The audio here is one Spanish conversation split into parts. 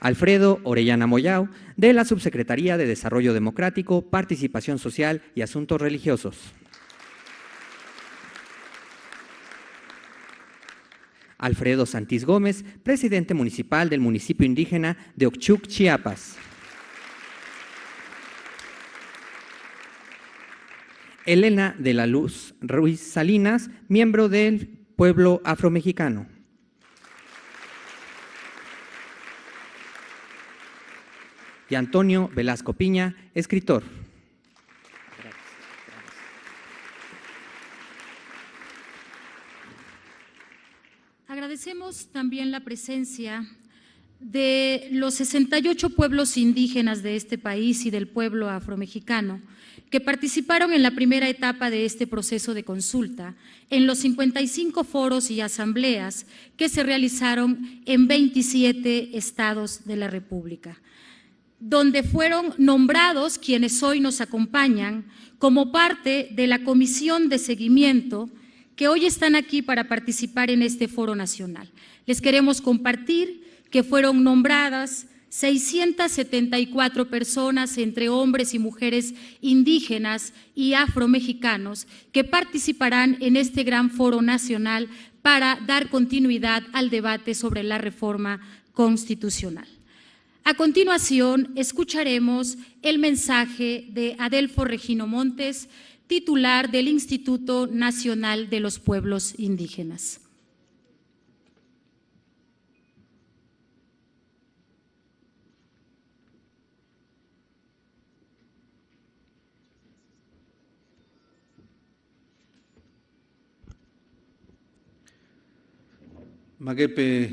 Alfredo Orellana Moyao, de la Subsecretaría de Desarrollo Democrático, Participación Social y Asuntos Religiosos. Alfredo Santís Gómez, presidente municipal del municipio indígena de Ochuc, Chiapas. Elena de la Luz Ruiz Salinas, miembro del pueblo afromexicano. Y Antonio Velasco Piña, escritor. Agradecemos también la presencia de los 68 pueblos indígenas de este país y del pueblo afromexicano que participaron en la primera etapa de este proceso de consulta en los 55 foros y asambleas que se realizaron en 27 estados de la República, donde fueron nombrados quienes hoy nos acompañan como parte de la comisión de seguimiento que hoy están aquí para participar en este foro nacional. Les queremos compartir que fueron nombradas 674 personas entre hombres y mujeres indígenas y afromexicanos que participarán en este gran foro nacional para dar continuidad al debate sobre la reforma constitucional. A continuación, escucharemos el mensaje de Adelfo Regino Montes, titular del Instituto Nacional de los Pueblos Indígenas. Magepe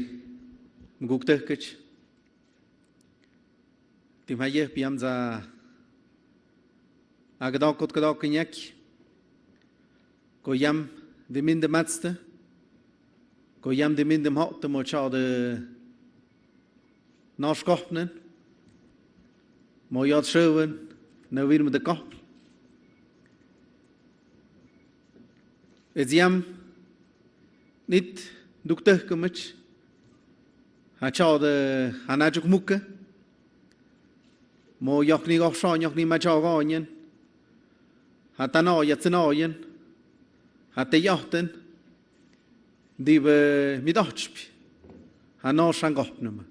Mguktekech Timhaye Piamza Agdokot Kadokinyak Koyam de Minde Matste Koyam de Minde Hot Mocha de Norskopnen Moyat Sherwen Nawir de Kop Eziam Nit Duktekemich Hacha de Hanajuk Mukke Mo Yokni Goshan Yokni Machaganyen Hatano Yatsenoyen Hateyachten Dive Midochp Hano Shangopnum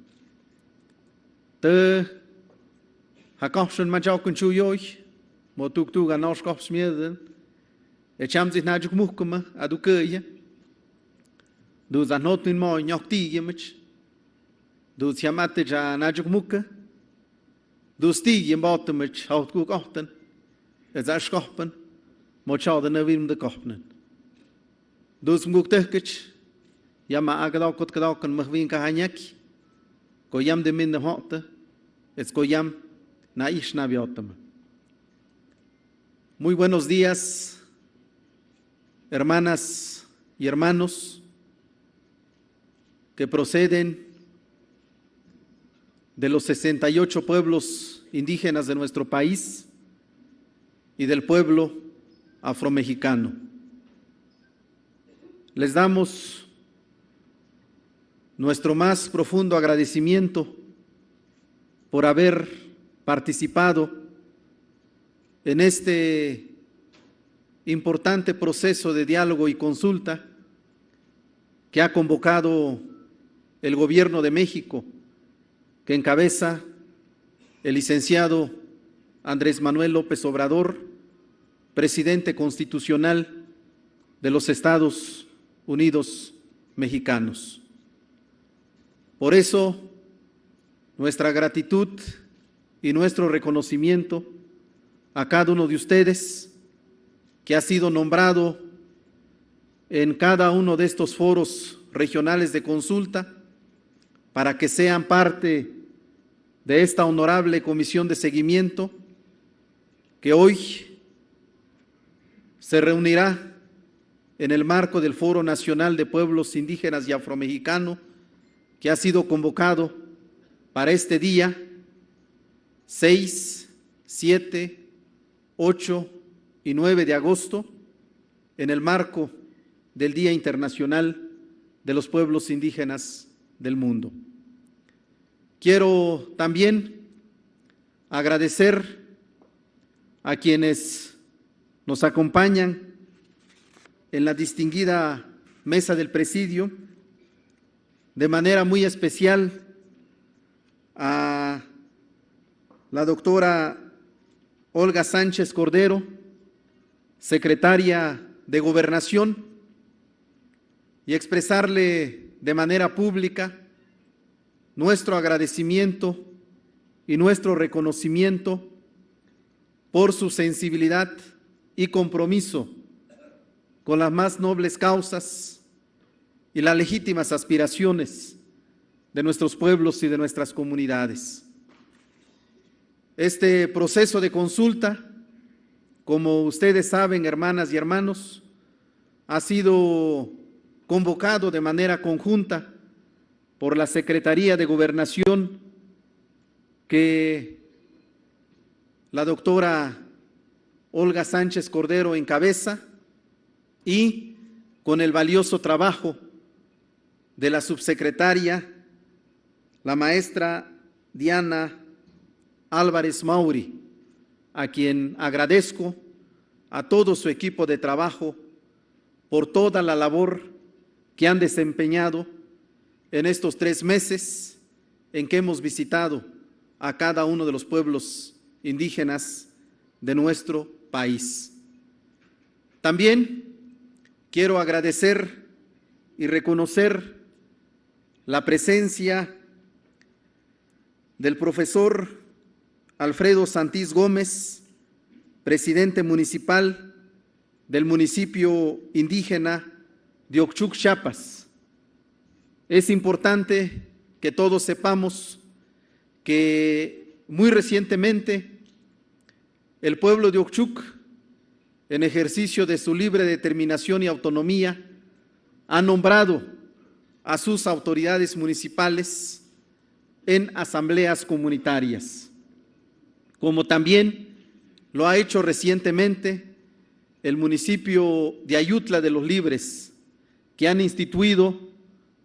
De Hakopschen Majakun Chuyoy Motuktu Ganoskops Mieden Echamzit Najuk Mukkema Adukeye Du za notin mo nyokti yemich. Du tiamate ja najuk mukke. Du stig jem bottemich hout kuk ochten. Ez a skoppen. Mo chade na wirm de koppnen. Du smuk tekich. Yama agadokot kadokan mahwin kahanyek. Ko yam de min de hotte. Es ko yam na ish na biotem. Muy buenos días, hermanas y hermanos que proceden de los 68 pueblos indígenas de nuestro país y del pueblo afromexicano. Les damos nuestro más profundo agradecimiento por haber participado en este importante proceso de diálogo y consulta que ha convocado el Gobierno de México, que encabeza el licenciado Andrés Manuel López Obrador, presidente constitucional de los Estados Unidos mexicanos. Por eso, nuestra gratitud y nuestro reconocimiento a cada uno de ustedes que ha sido nombrado en cada uno de estos foros regionales de consulta para que sean parte de esta honorable comisión de seguimiento que hoy se reunirá en el marco del Foro Nacional de Pueblos Indígenas y Afromexicano que ha sido convocado para este día 6, 7, 8 y 9 de agosto en el marco del Día Internacional de los Pueblos Indígenas del Mundo. Quiero también agradecer a quienes nos acompañan en la distinguida mesa del presidio, de manera muy especial a la doctora Olga Sánchez Cordero, secretaria de Gobernación, y expresarle de manera pública nuestro agradecimiento y nuestro reconocimiento por su sensibilidad y compromiso con las más nobles causas y las legítimas aspiraciones de nuestros pueblos y de nuestras comunidades. Este proceso de consulta, como ustedes saben, hermanas y hermanos, ha sido convocado de manera conjunta por la Secretaría de Gobernación que la doctora Olga Sánchez Cordero encabeza y con el valioso trabajo de la subsecretaria, la maestra Diana Álvarez Mauri, a quien agradezco, a todo su equipo de trabajo, por toda la labor que han desempeñado en estos 3 meses en que hemos visitado a cada uno de los pueblos indígenas de nuestro país. También quiero agradecer y reconocer la presencia del profesor Alfredo Santís Gómez, presidente municipal del municipio indígena de Ochuc, Chiapas. Es importante que todos sepamos que muy recientemente el pueblo de Ochuc, en ejercicio de su libre determinación y autonomía, ha nombrado a sus autoridades municipales en asambleas comunitarias, como también lo ha hecho recientemente el municipio de Ayutla de los Libres, que han instituido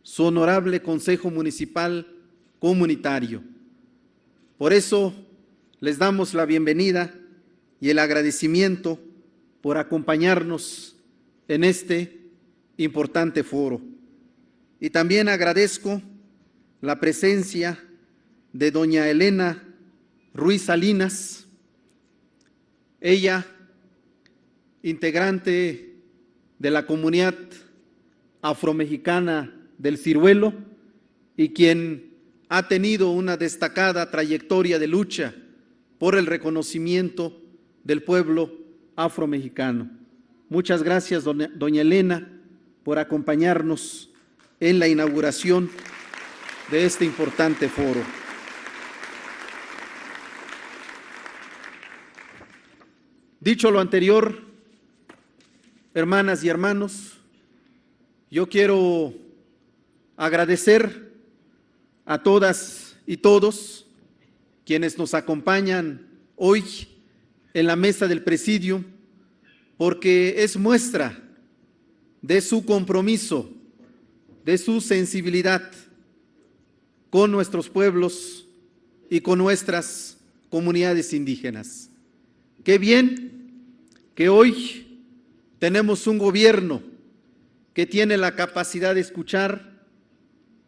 su honorable Consejo Municipal Comunitario. Por eso les damos la bienvenida y el agradecimiento por acompañarnos en este importante foro. Y también agradezco la presencia de doña Elena Ruiz Salinas, ella integrante de la comunidad afromexicana del Ciruelo y quien ha tenido una destacada trayectoria de lucha por el reconocimiento del pueblo afromexicano. Muchas gracias, doña Elena, por acompañarnos en la inauguración de este importante foro. Dicho lo anterior, hermanas y hermanos, yo quiero agradecer a todas y todos quienes nos acompañan hoy en la mesa del presidio, porque es muestra de su compromiso, de su sensibilidad con nuestros pueblos y con nuestras comunidades indígenas. Qué bien que hoy tenemos un gobierno que tiene la capacidad de escuchar,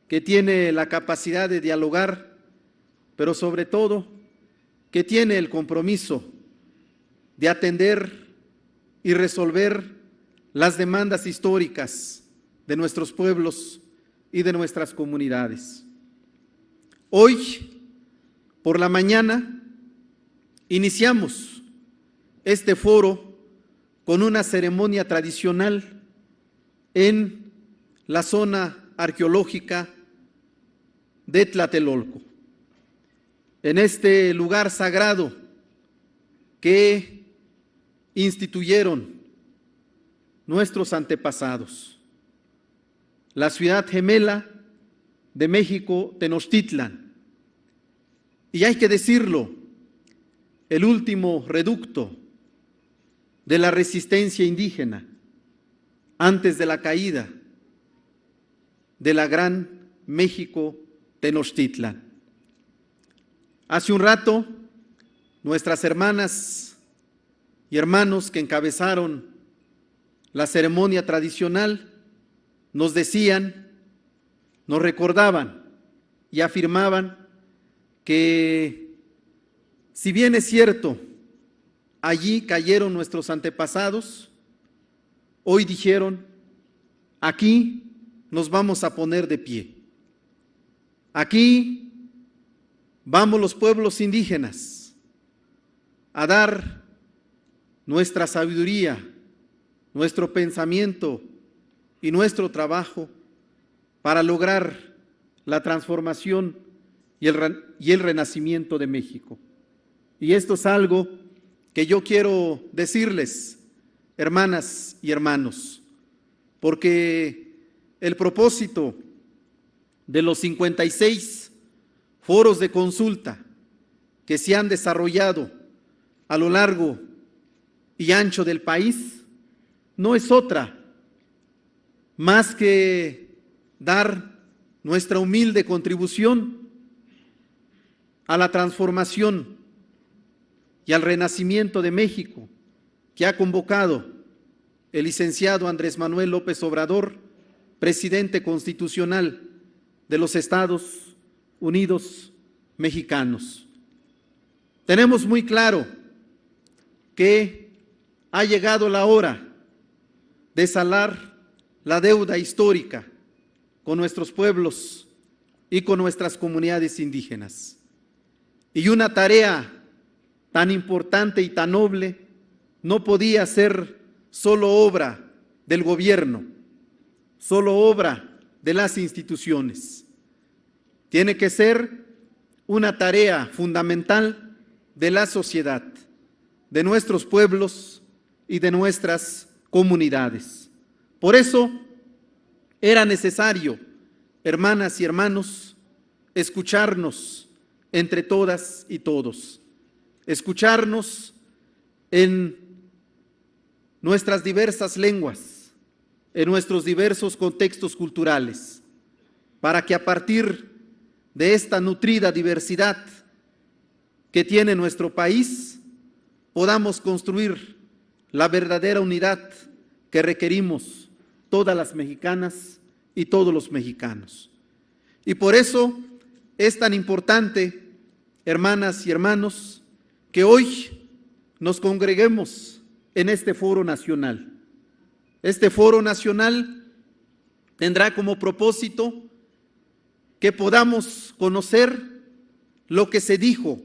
que tiene la capacidad de dialogar, pero sobre todo que tiene el compromiso de atender y resolver las demandas históricas de nuestros pueblos y de nuestras comunidades. Hoy, por la mañana, iniciamos este foro con una ceremonia tradicional en la zona arqueológica de Tlatelolco, en este lugar sagrado que instituyeron nuestros antepasados, la ciudad gemela de México, Tenochtitlan, y hay que decirlo, el último reducto de la resistencia indígena antes de la caída de la gran México Tenochtitlan. Hace un rato, nuestras hermanas y hermanos que encabezaron la ceremonia tradicional nos decían, nos recordaban y afirmaban que si bien es cierto, allí cayeron nuestros antepasados, hoy dijeron, aquí nos vamos a poner de pie. Aquí vamos los pueblos indígenas a dar nuestra sabiduría, nuestro pensamiento y nuestro trabajo para lograr la transformación y el renacimiento de México. Y esto es algo que yo quiero decirles, hermanas y hermanos, porque el propósito de los 56 foros de consulta que se han desarrollado a lo largo y ancho del país no es otra más que dar nuestra humilde contribución a la transformación y al renacimiento de México que ha convocado el licenciado Andrés Manuel López Obrador, presidente constitucional de los Estados Unidos mexicanos. Tenemos muy claro que ha llegado la hora de saldar la deuda histórica con nuestros pueblos y con nuestras comunidades indígenas. Y una tarea tan importante y tan noble no podía ser solo obra del gobierno, solo obra de las instituciones. Tiene que ser una tarea fundamental de la sociedad, de nuestros pueblos y de nuestras comunidades. Por eso era necesario, hermanas y hermanos, escucharnos entre todas y todos, escucharnos en nuestras diversas lenguas, en nuestros diversos contextos culturales, para que a partir de esta nutrida diversidad que tiene nuestro país, podamos construir la verdadera unidad que requerimos todas las mexicanas y todos los mexicanos. Y por eso es tan importante, hermanas y hermanos, que hoy nos congreguemos en este foro nacional. Este foro nacional tendrá como propósito que podamos conocer lo que se dijo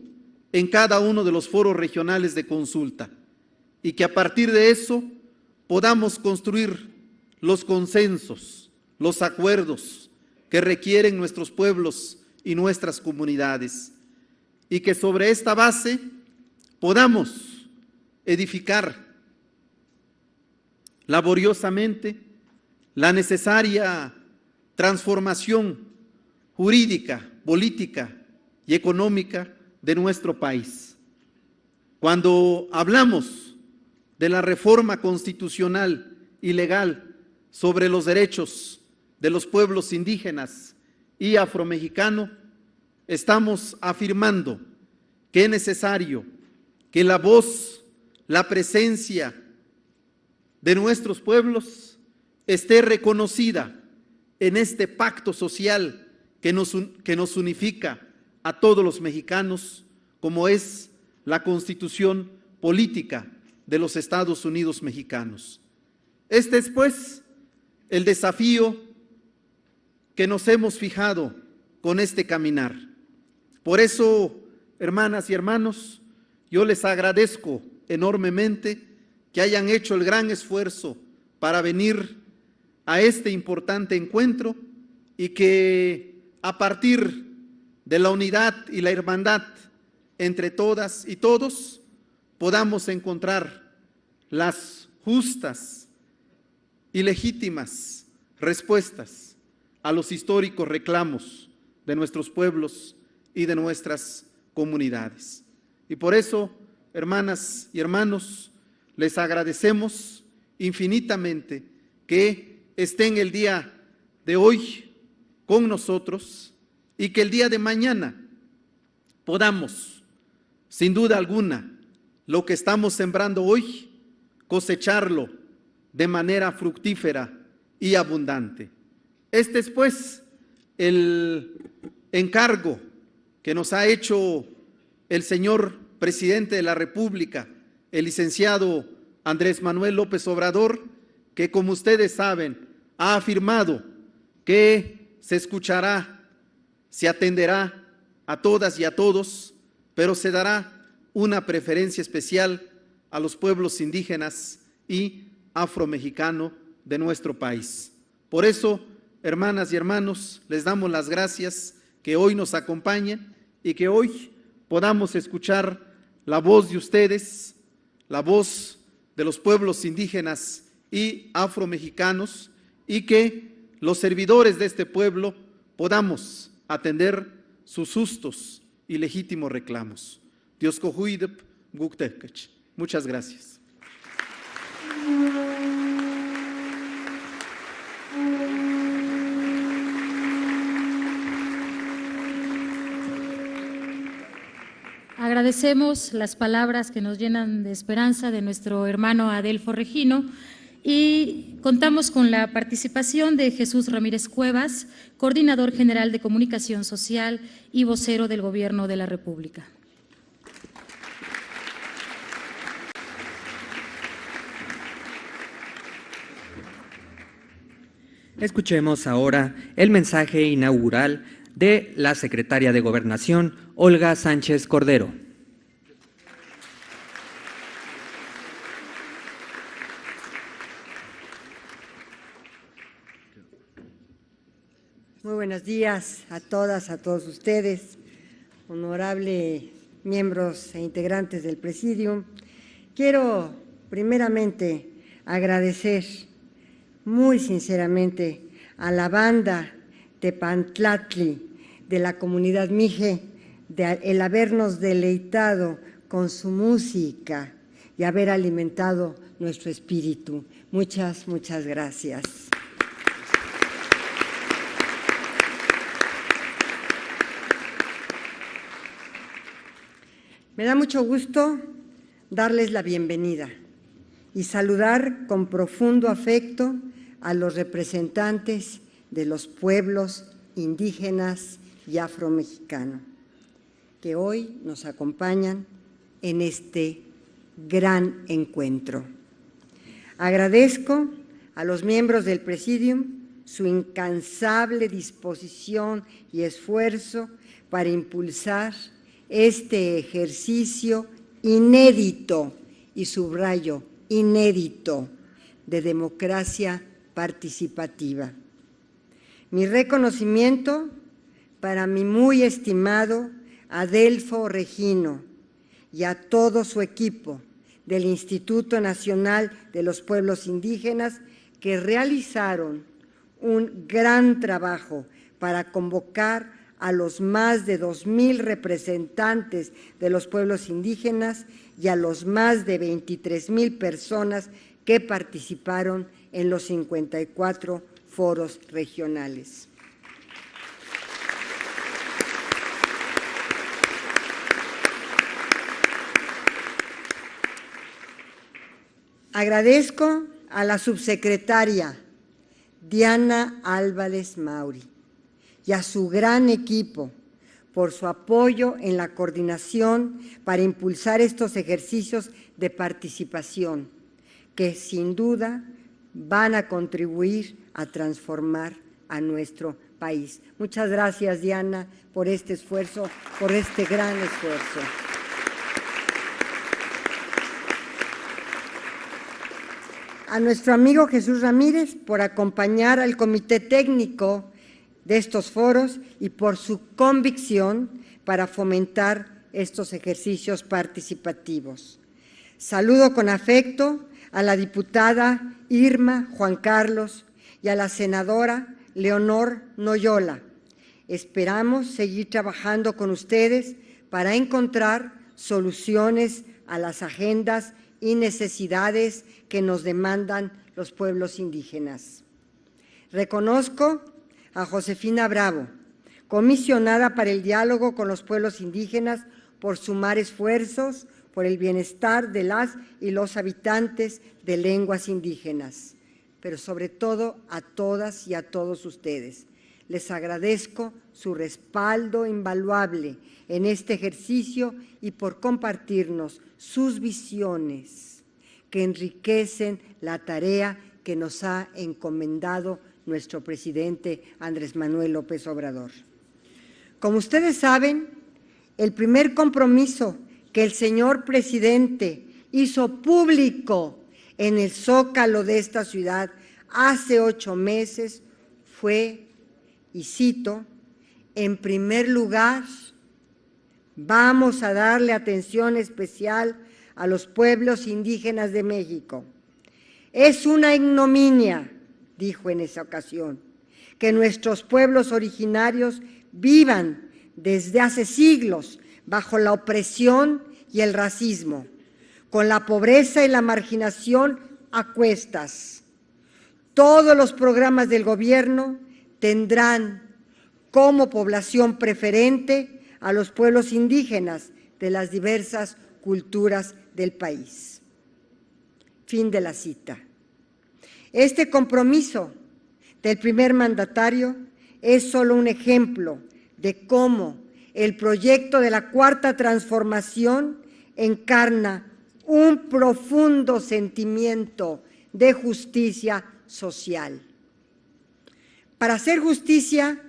en cada uno de los foros regionales de consulta y que a partir de eso podamos construir los consensos, los acuerdos que requieren nuestros pueblos y nuestras comunidades y que sobre esta base podamos edificar laboriosamente la necesaria transformación jurídica, política y económica de nuestro país. Cuando hablamos de la reforma constitucional y legal sobre los derechos de los pueblos indígenas y afromexicano, estamos afirmando que es necesario que la voz, la presencia de nuestros pueblos esté reconocida en este pacto social que nos unifica a todos los mexicanos, como es la Constitución Política de los Estados Unidos mexicanos. Este es, pues, el desafío que nos hemos fijado con este caminar. Por eso, hermanas y hermanos, yo les agradezco enormemente que hayan hecho el gran esfuerzo para venir a este importante encuentro y que a partir de la unidad y la hermandad entre todas y todos podamos encontrar las justas y legítimas respuestas a los históricos reclamos de nuestros pueblos y de nuestras comunidades. Y por eso, hermanas y hermanos, les agradecemos infinitamente que estén el día de hoy con nosotros y que el día de mañana podamos, sin duda alguna, lo que estamos sembrando hoy, cosecharlo de manera fructífera y abundante. Este es pues el encargo que nos ha hecho el señor presidente de la República, el licenciado Andrés Manuel López Obrador, que como ustedes saben, ha afirmado que se escuchará, se atenderá a todas y a todos, pero se dará una preferencia especial a los pueblos indígenas y afromexicano de nuestro país. Por eso, hermanas y hermanos, les damos las gracias que hoy nos acompañan y que hoy podamos escuchar la voz de ustedes, la voz de los pueblos indígenas y afromexicanos, y que los servidores de este pueblo podamos atender sus justos y legítimos reclamos. Dios cojuidep, guktekach. Muchas gracias. Agradecemos las palabras que nos llenan de esperanza de nuestro hermano Adelfo Regino y contamos con la participación de Jesús Ramírez Cuevas, Coordinador General de Comunicación Social y vocero del Gobierno de la República. Escuchemos ahora el mensaje inaugural de la secretaria de Gobernación, Olga Sánchez Cordero. Muy buenos días a todas, a todos ustedes, honorables miembros e integrantes del Presidium. Quiero primeramente agradecer muy sinceramente a la banda Tepantlatli de la comunidad Mije el habernos deleitado con su música y haber alimentado nuestro espíritu. Muchas, muchas gracias. Me da mucho gusto darles la bienvenida y saludar con profundo afecto a los representantes de los pueblos indígenas y afromexicanos que hoy nos acompañan en este gran encuentro. Agradezco a los miembros del Presidium su incansable disposición y esfuerzo para impulsar este ejercicio inédito, y subrayo, inédito, de democracia participativa. Mi reconocimiento para mi muy estimado Adelfo Regino y a todo su equipo del Instituto Nacional de los Pueblos Indígenas que realizaron un gran trabajo para convocar a los más de 2,000 representantes de los pueblos indígenas y a los más de 23,000 personas que participaron en los 54 foros regionales. Agradezco a la subsecretaria Diana Álvarez Mauri y a su gran equipo por su apoyo en la coordinación para impulsar estos ejercicios de participación que sin duda van a contribuir a transformar a nuestro país. Muchas gracias, Diana, por este esfuerzo, por este gran esfuerzo. A nuestro amigo Jesús Ramírez por acompañar al comité técnico de estos foros y por su convicción para fomentar estos ejercicios participativos. Saludo con afecto a la diputada Irma Juan Carlos y a la senadora Leonor Noyola. Esperamos seguir trabajando con ustedes para encontrar soluciones a las agendas y necesidades que nos demandan los pueblos indígenas. Reconozco a Josefina Bravo comisionada para el diálogo con los pueblos indígenas por sumar esfuerzos por el bienestar de las y los habitantes de lenguas indígenas, pero sobre todo a todas y a todos ustedes. Les agradezco su respaldo invaluable en este ejercicio y por compartirnos sus visiones que enriquecen la tarea que nos ha encomendado nuestro presidente Andrés Manuel López Obrador. Como ustedes saben, el primer compromiso que el señor presidente hizo público en el Zócalo de esta ciudad hace 8 meses fue, y cito, en primer lugar, vamos a darle atención especial a los pueblos indígenas de México. Es una ignominia, dijo en esa ocasión, que nuestros pueblos originarios vivan desde hace siglos bajo la opresión y el racismo, con la pobreza y la marginación a cuestas. Todos los programas del gobierno tendrán como población preferente a los pueblos indígenas de las diversas culturas del país. Fin de la cita. Este compromiso del primer mandatario es solo un ejemplo de cómo el proyecto de la Cuarta Transformación encarna un profundo sentimiento de justicia social. Para hacer justicia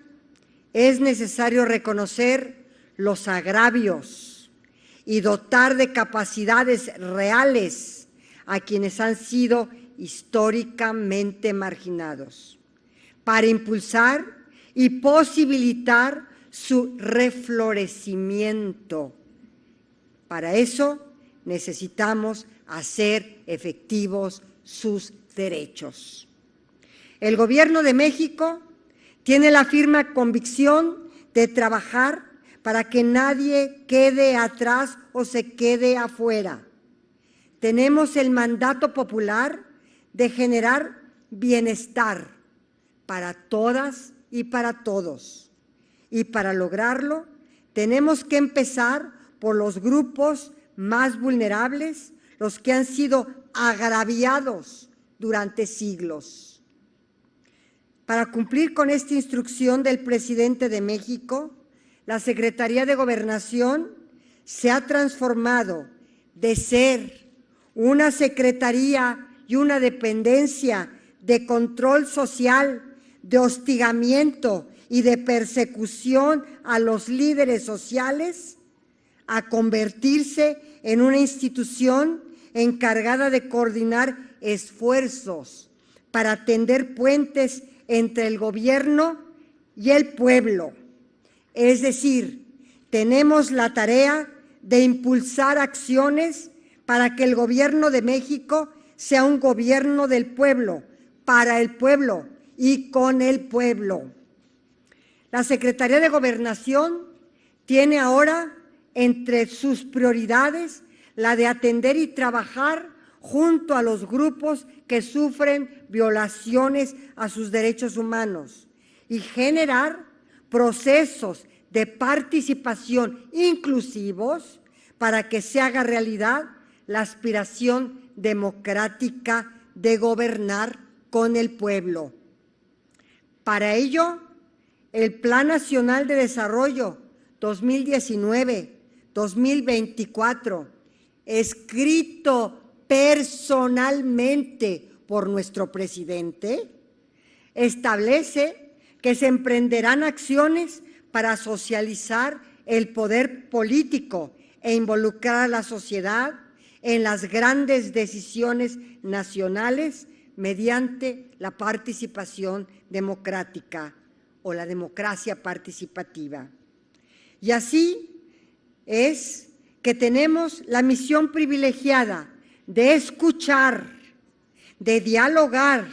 es necesario reconocer los agravios y dotar de capacidades reales a quienes han sido históricamente marginados, para impulsar y posibilitar su reflorecimiento. Para eso necesitamos hacer efectivos sus derechos. El Gobierno de México tiene la firme convicción de trabajar para que nadie quede atrás o se quede afuera. Tenemos el mandato popular de generar bienestar para todas y para todos. Y para lograrlo, tenemos que empezar por los grupos más vulnerables, los que han sido agraviados durante siglos. Para cumplir con esta instrucción del presidente de México, la Secretaría de Gobernación se ha transformado de ser una secretaría y una dependencia de control social, de hostigamiento y de persecución a los líderes sociales, a convertirse en una institución encargada de coordinar esfuerzos para tender puentes entre el gobierno y el pueblo. Es decir, tenemos la tarea de impulsar acciones para que el Gobierno de México sea un gobierno del pueblo, para el pueblo y con el pueblo. La Secretaría de Gobernación tiene ahora entre sus prioridades la de atender y trabajar junto a los grupos que sufren violaciones a sus derechos humanos y generar procesos de participación inclusivos para que se haga realidad la aspiración democrática de gobernar con el pueblo. Para ello, el Plan Nacional de Desarrollo 2019-2024, escrito personalmente por nuestro presidente, establece que se emprenderán acciones para socializar el poder político e involucrar a la sociedad en las grandes decisiones nacionales mediante la participación democrática o la democracia participativa. Y así es que tenemos la misión privilegiada de escuchar, de dialogar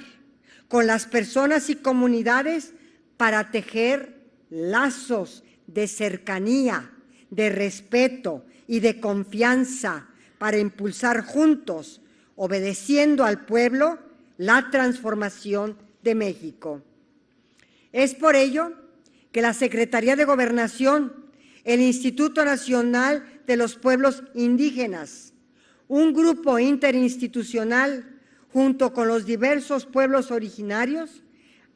con las personas y comunidades para tejer lazos de cercanía, de respeto y de confianza para impulsar juntos, obedeciendo al pueblo, la transformación de México. Es por ello que la Secretaría de Gobernación, el Instituto Nacional de los Pueblos Indígenas, un grupo interinstitucional junto con los diversos pueblos originarios,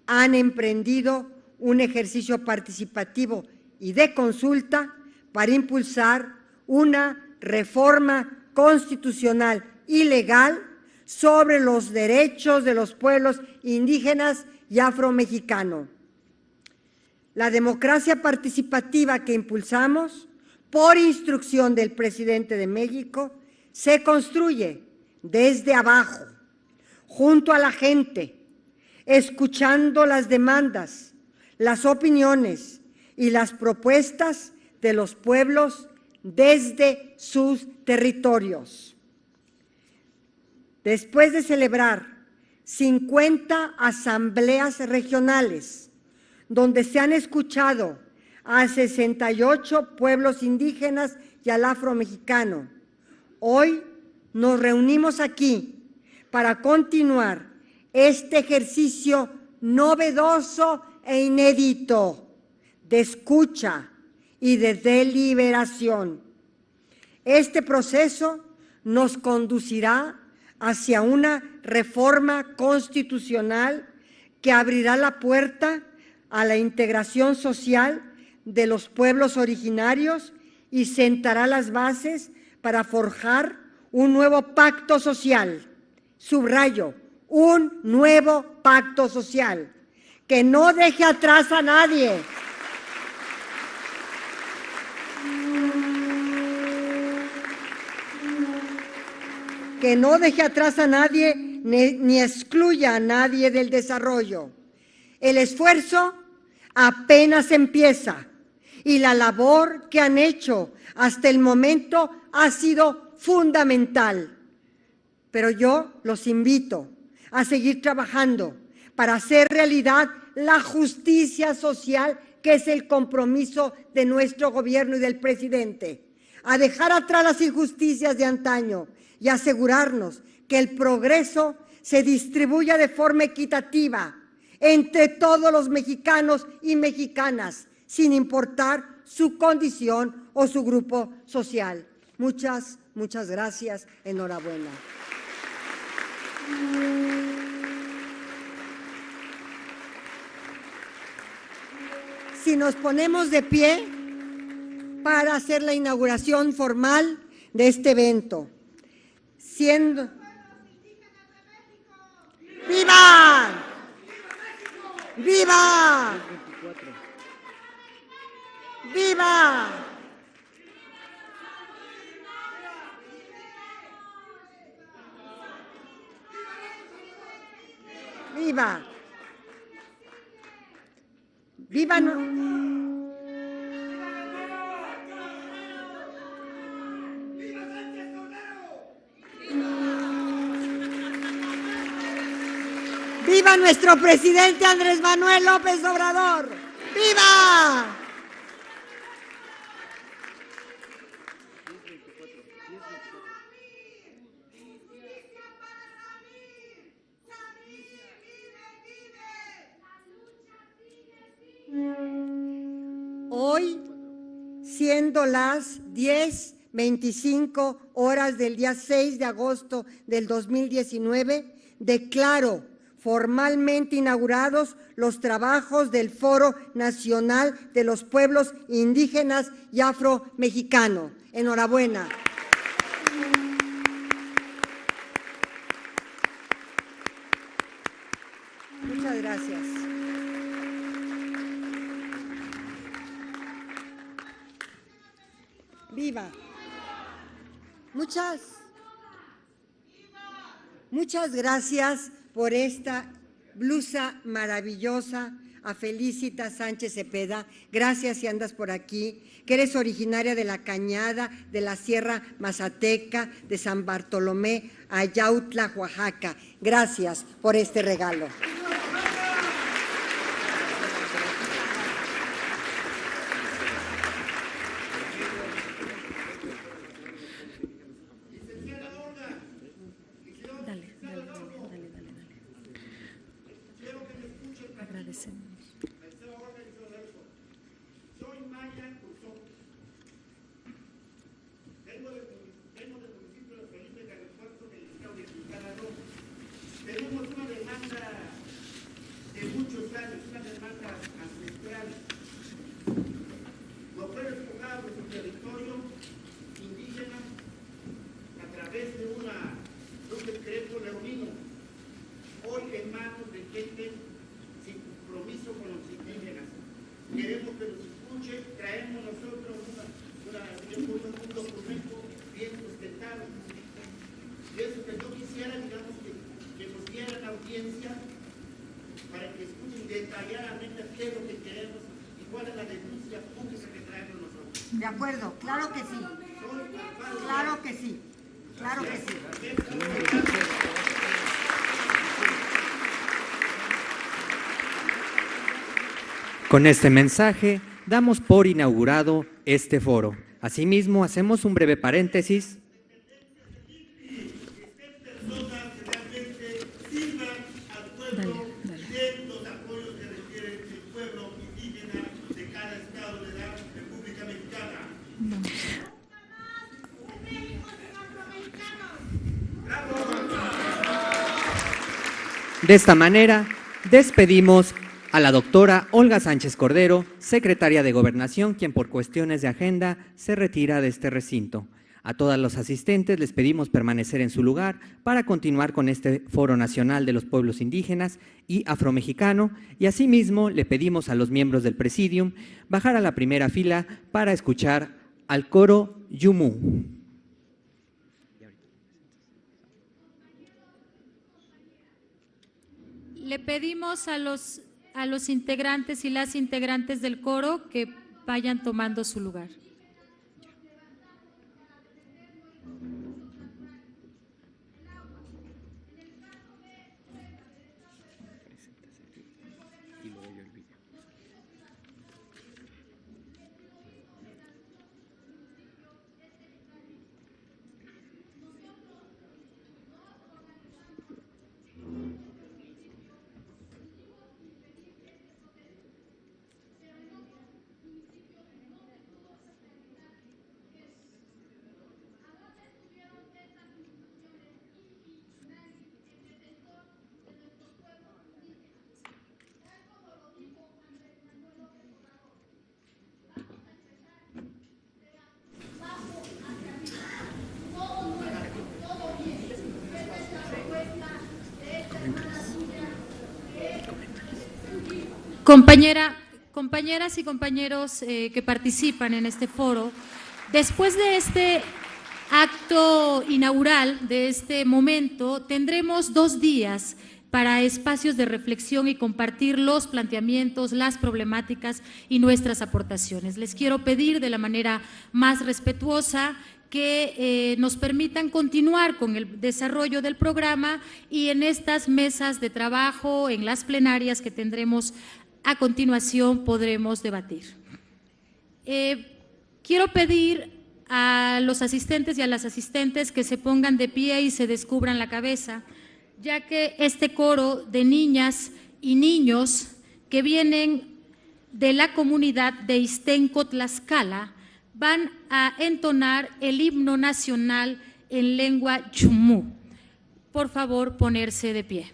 han emprendido un ejercicio participativo y de consulta para impulsar una reforma constitucional y legal sobre los derechos de los pueblos indígenas y afromexicanos. La democracia participativa que impulsamos, por instrucción del presidente de México, se construye desde abajo, junto a la gente, escuchando las demandas, las opiniones y las propuestas de los pueblos desde sus territorios. Después de celebrar 50 asambleas regionales, donde se han escuchado a 68 pueblos indígenas y al afromexicano, hoy nos reunimos aquí para continuar este ejercicio novedoso e inédito de escucha y de deliberación. Este proceso nos conducirá hacia una reforma constitucional que abrirá la puerta a la integración social de los pueblos originarios y sentará las bases para forjar un nuevo pacto social. Subrayo, un nuevo pacto social que no deje atrás a nadie. Que no deje atrás a nadie ni excluya a nadie del desarrollo. El esfuerzo apenas empieza y la labor que han hecho hasta el momento ha sido fundamental. Pero yo los invito a seguir trabajando para hacer realidad la justicia social, que es el compromiso de nuestro gobierno y del presidente, a dejar atrás las injusticias de antaño y asegurarnos que el progreso se distribuya de forma equitativa entre todos los mexicanos y mexicanas, sin importar su condición o su grupo social. Muchas gracias. Enhorabuena. Si nos ponemos de pie para hacer la inauguración formal de este evento, siendo... ¡Viva! ¡Viva! ¡Viva! ¡Viva! ¡Viva! ¡Viva nuestro presidente Andrés Manuel López Obrador! ¡Viva! Hoy, siendo las 10:25 horas del día 6 de agosto del 2019, declaro formalmente inaugurados los trabajos del Foro Nacional de los Pueblos Indígenas y Afromexicanos. Enhorabuena. Muchas gracias. ¡Viva! Muchas gracias por esta blusa maravillosa a Felicita Sánchez Cepeda. Gracias si andas por aquí, que eres originaria de La Cañada, de la Sierra Mazateca, de San Bartolomé, Ayautla, Oaxaca. Gracias por este regalo. que nos escuche, traemos nosotros un documento bien sustentado. Y eso que yo quisiera, digamos, que nos dieran la audiencia para que escuchen detalladamente qué es lo que queremos y cuál es la denuncia pública que traemos nosotros. De acuerdo, claro que sí. Claro que sí. Claro que sí. Con este mensaje damos por inaugurado este foro. Asimismo, hacemos un breve paréntesis. De esta manera, despedimos a la doctora Olga Sánchez Cordero, secretaria de Gobernación, quien por cuestiones de agenda se retira de este recinto. A todos los asistentes les pedimos permanecer en su lugar para continuar con este Foro Nacional de los Pueblos Indígenas y Afromexicano, y asimismo le pedimos a los miembros del Presidium bajar a la primera fila para escuchar al coro Yumú. Le pedimos a los integrantes y las integrantes del coro que vayan tomando su lugar. Compañeras y compañeros que participan en este foro, después de este acto inaugural, de este momento, tendremos 2 días para espacios de reflexión y compartir los planteamientos, las problemáticas y nuestras aportaciones. Les quiero pedir de la manera más respetuosa que nos permitan continuar con el desarrollo del programa y en estas mesas de trabajo, en las plenarias que tendremos a continuación podremos debatir. Quiero pedir a los asistentes y a las asistentes que se pongan de pie y se descubran la cabeza, ya que este coro de niñas y niños que vienen de la comunidad de Ixtenco, Tlaxcala, van a entonar el himno nacional en lengua chumú. Por favor, ponerse de pie.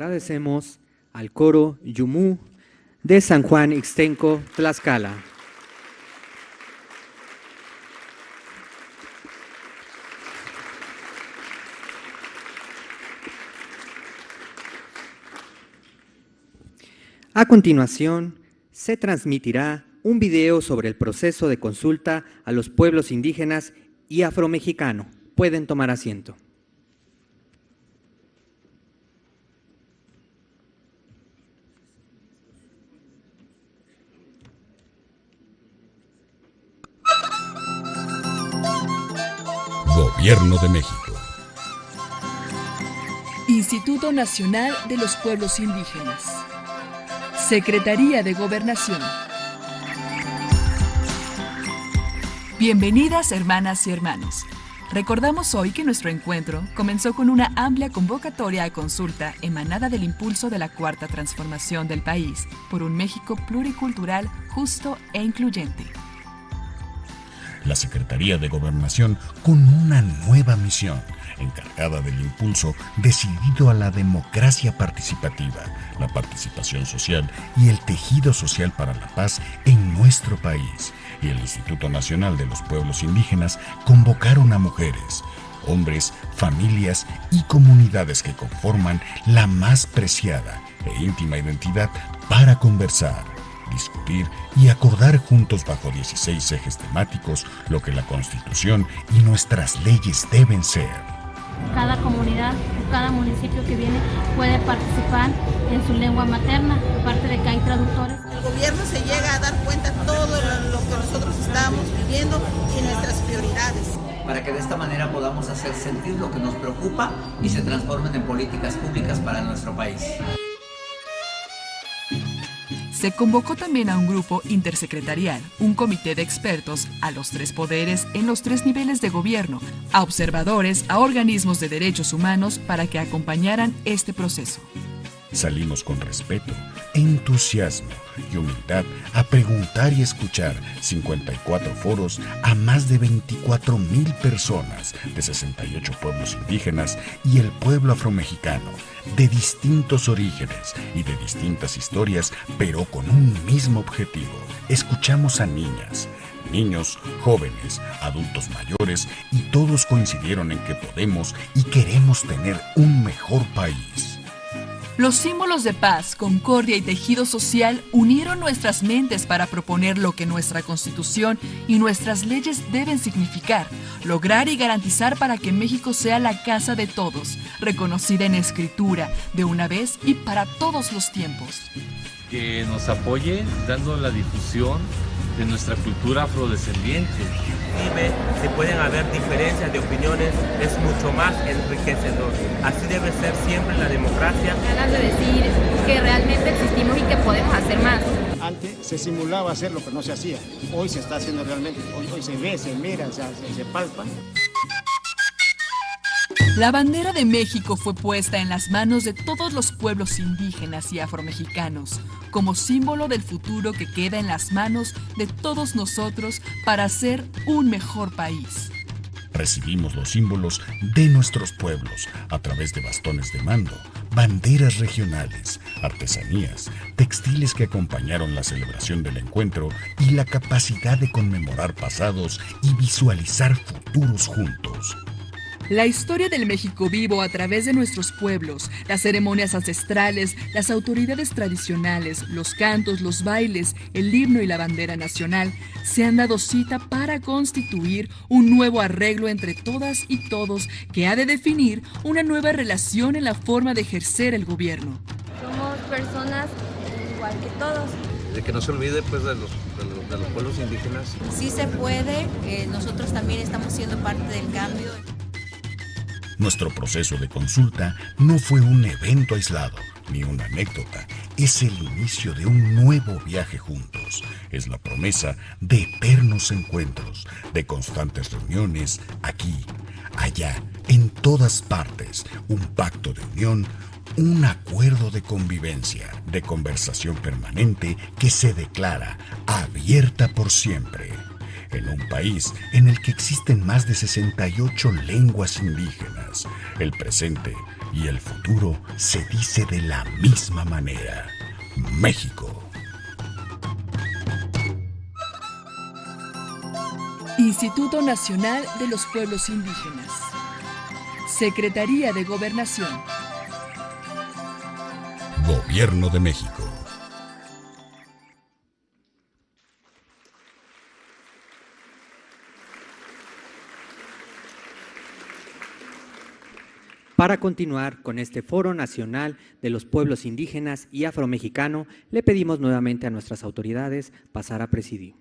Agradecemos al coro Yumú de San Juan Ixtenco, Tlaxcala. A continuación, se transmitirá un video sobre el proceso de consulta a los pueblos indígenas y afromexicano. Pueden tomar asiento. Gobierno de México. Instituto Nacional de los Pueblos Indígenas. Secretaría de Gobernación. Bienvenidas, hermanas y hermanos. Recordamos hoy que nuestro encuentro comenzó con una amplia convocatoria a consulta emanada del impulso de la Cuarta Transformación del país por un México pluricultural, justo e incluyente. La Secretaría de Gobernación con una nueva misión, encargada del impulso decidido a la democracia participativa, la participación social y el tejido social para la paz en nuestro país. Y el Instituto Nacional de los Pueblos Indígenas convocaron a mujeres, hombres, familias y comunidades que conforman la más preciada e íntima identidad para conversar, discutir y acordar juntos bajo 16 ejes temáticos lo que la Constitución y nuestras leyes deben ser. Cada comunidad o cada municipio que viene puede participar en su lengua materna, aparte de que hay traductores. El gobierno se llega a dar cuenta de todo lo que nosotros estamos viviendo y nuestras prioridades. Para que de esta manera podamos hacer sentir lo que nos preocupa y se transformen en políticas públicas para nuestro país. Se convocó también a un grupo intersecretarial, un comité de expertos a los 3 poderes en los 3 niveles de gobierno, a observadores, a organismos de derechos humanos para que acompañaran este proceso. Salimos con respeto, entusiasmo y humildad a preguntar y escuchar 54 foros a más de 24,000 personas de 68 pueblos indígenas y el pueblo afromexicano, de distintos orígenes y de distintas historias, pero con un mismo objetivo. Escuchamos a niñas, niños, jóvenes, adultos mayores y todos coincidieron en que podemos y queremos tener un mejor país. Los símbolos de paz, concordia y tejido social unieron nuestras mentes para proponer lo que nuestra Constitución y nuestras leyes deben significar, lograr y garantizar para que México sea la casa de todos, reconocida en escritura, de una vez y para todos los tiempos. Que nos apoye dando la difusión de nuestra cultura afrodescendiente. Si pueden haber diferencias de opiniones, es mucho más enriquecedor. Así debe ser siempre la democracia. Ganas de decir que realmente existimos y que podemos hacer más. Antes se simulaba hacer lo que no se hacía. Hoy se está haciendo realmente. Hoy se ve, se mira, se palpa. La bandera de México fue puesta en las manos de todos los pueblos indígenas y afromexicanos, como símbolo del futuro que queda en las manos de todos nosotros para hacer un mejor país. Recibimos los símbolos de nuestros pueblos a través de bastones de mando, banderas regionales, artesanías, textiles que acompañaron la celebración del encuentro y la capacidad de conmemorar pasados y visualizar futuros juntos. La historia del México vivo a través de nuestros pueblos, las ceremonias ancestrales, las autoridades tradicionales, los cantos, los bailes, el himno y la bandera nacional se han dado cita para constituir un nuevo arreglo entre todas y todos que ha de definir una nueva relación en la forma de ejercer el gobierno. Somos personas igual que todos. De que no se olvide pues de los pueblos indígenas. Sí se puede, nosotros también estamos siendo parte del cambio. Nuestro proceso de consulta no fue un evento aislado, ni una anécdota. Es el inicio de un nuevo viaje juntos. Es la promesa de eternos encuentros, de constantes reuniones, aquí, allá, en todas partes. Un pacto de unión, un acuerdo de convivencia, de conversación permanente que se declara abierta por siempre. En un país en el que existen más de 68 lenguas indígenas, el presente y el futuro se dice de la misma manera. México. Instituto Nacional de los Pueblos Indígenas. Secretaría de Gobernación. Gobierno de México. Para continuar con este Foro Nacional de los Pueblos Indígenas y Afromexicano, le pedimos nuevamente a nuestras autoridades pasar a presidir.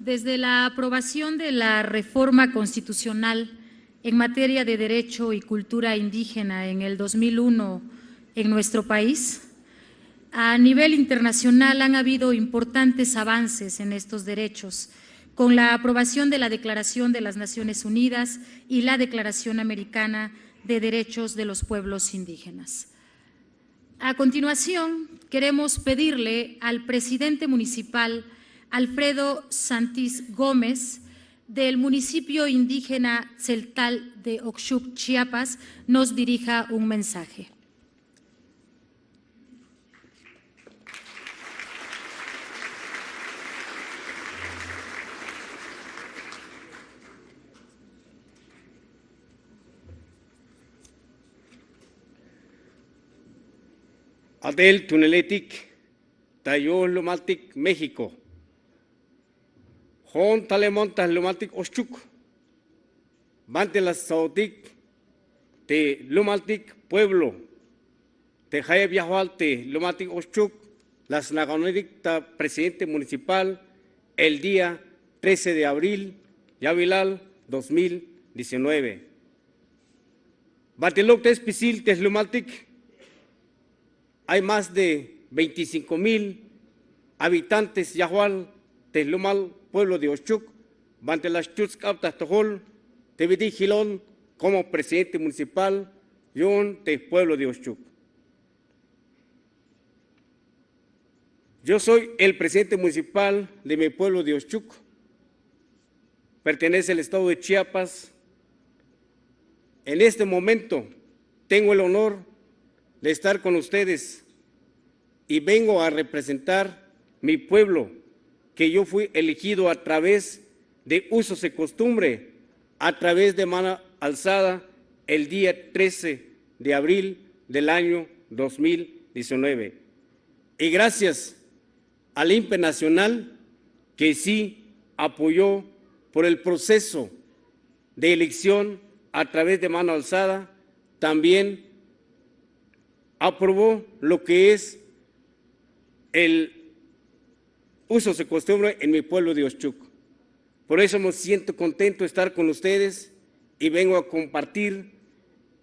Desde la aprobación de la reforma constitucional en materia de derecho y cultura indígena en el 2001 en nuestro país, a nivel internacional han habido importantes avances en estos derechos, con la aprobación de la Declaración de las Naciones Unidas y la Declaración Americana de Derechos de los Pueblos Indígenas. A continuación, queremos pedirle al presidente municipal Alfredo Santís Gómez, del municipio indígena Tzeltal de Oxchuc, Chiapas, nos dirija un mensaje. Adel Tuneletic, Tayol Lumaltic, México. Jon Talemontas Lumaltic Oxchuc, Bantelas Sautic, Te Lumaltic Pueblo, Te Jaya Viajual, Te Lumaltic Oxchuc, Las Nagonedic, presidente municipal, el día 13 de abril, Yavilal 2019. Bateloc Tespisil, Te Lumaltic, hay más de 25,000 habitantes Yahual, Tehlumal, pueblo de Oxchuc, Bantelas Chutzcap, Tastojol, Tevidi Gilón, como presidente municipal, yo del pueblo de Oxchuc. Yo soy el presidente municipal de mi pueblo de Oxchuc, pertenece al estado de Chiapas. En este momento tengo el honor de estar con ustedes y vengo a representar mi pueblo, que yo fui elegido a través de usos y costumbre, a través de mano alzada el día 13 de abril del año 2019. Y gracias al INPE Nacional, que sí apoyó por el proceso de elección a través de mano alzada, también aprobó lo que es el usos y costumbre en mi pueblo de Oxchuc. Por eso me siento contento de estar con ustedes y vengo a compartir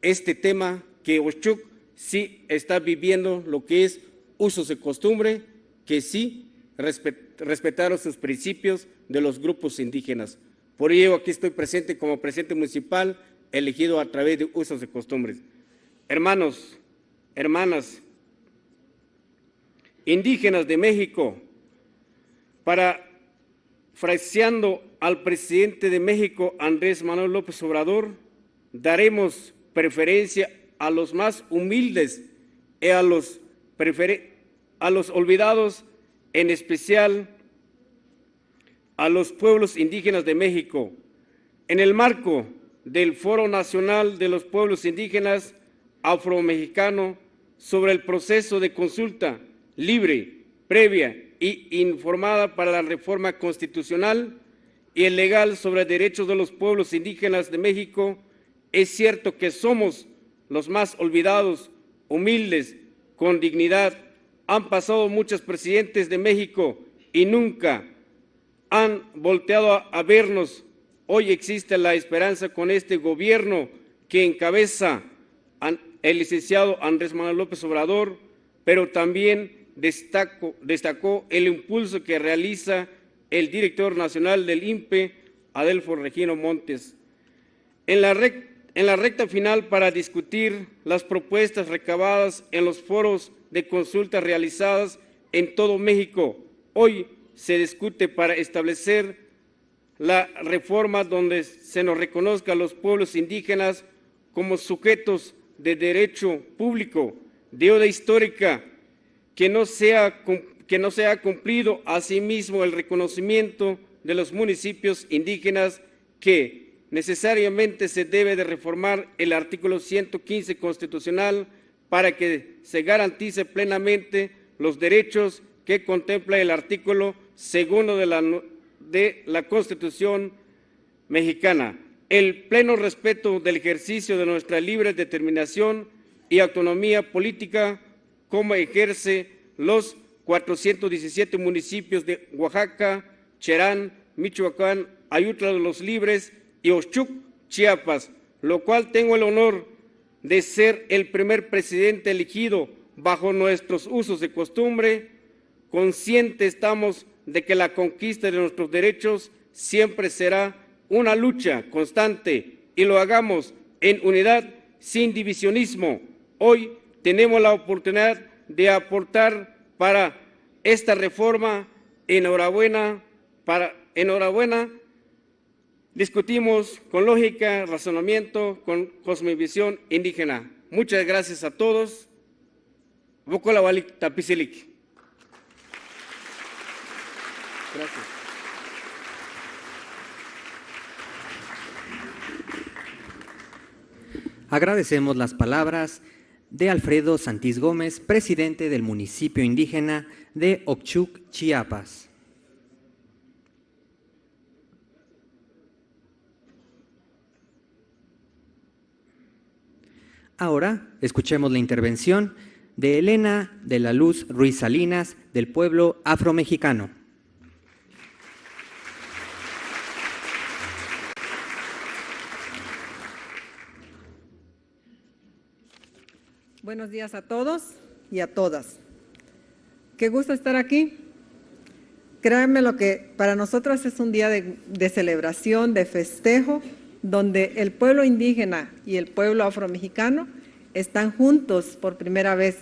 este tema que Oxchuc sí está viviendo lo que es usos y costumbre, que sí respetaron sus principios de los grupos indígenas. Por ello aquí estoy presente como presidente municipal elegido a través de usos y costumbres. Hermanos, hermanas, indígenas de México, para parafraseando al presidente de México, Andrés Manuel López Obrador, daremos preferencia a los más humildes y a los olvidados, en especial a los pueblos indígenas de México. En el marco del Foro Nacional de los Pueblos Indígenas Afromexicano sobre el proceso de consulta libre, previa e informada para la reforma constitucional y el legal sobre derechos de los pueblos indígenas de México, es cierto que somos los más olvidados, humildes, con dignidad. Han pasado muchos presidentes de México y nunca han volteado a vernos. Hoy existe la esperanza con este gobierno que encabeza el licenciado Andrés Manuel López Obrador, pero también destacó el impulso que realiza el director nacional del INPE, Adelfo Regino Montes. En la recta final para discutir las propuestas recabadas en los foros de consulta realizadas en todo México, hoy se discute para establecer la reforma donde se nos reconozca a los pueblos indígenas como sujetos de derecho público, deuda histórica, que no se ha cumplido. Asimismo, el reconocimiento de los municipios indígenas, que necesariamente se debe de reformar el artículo 115 constitucional para que se garantice plenamente los derechos que contempla el artículo 2 de la Constitución mexicana. El pleno respeto del ejercicio de nuestra libre determinación y autonomía política, como ejerce los 417 municipios de Oaxaca, Cherán, Michoacán, Ayutla de los Libres y Ochuc, Chiapas, lo cual tengo el honor de ser el primer presidente elegido bajo nuestros usos de costumbre. Consciente estamos de que la conquista de nuestros derechos siempre será una lucha constante y lo hagamos en unidad, sin divisionismo. Hoy tenemos la oportunidad de aportar para esta reforma. Enhorabuena. Discutimos con lógica, razonamiento, con cosmovisión indígena. Muchas gracias a todos. Gracias. Agradecemos las palabras de Alfredo Santís Gómez, presidente del municipio indígena de Ochuc, Chiapas. Ahora escuchemos la intervención de Elena de la Luz Ruiz Salinas, del pueblo afromexicano. Buenos días a todos y a todas. Qué gusto estar aquí. Créanme lo que para nosotros es un día de celebración, de festejo, donde el pueblo indígena y el pueblo afromexicano están juntos por primera vez,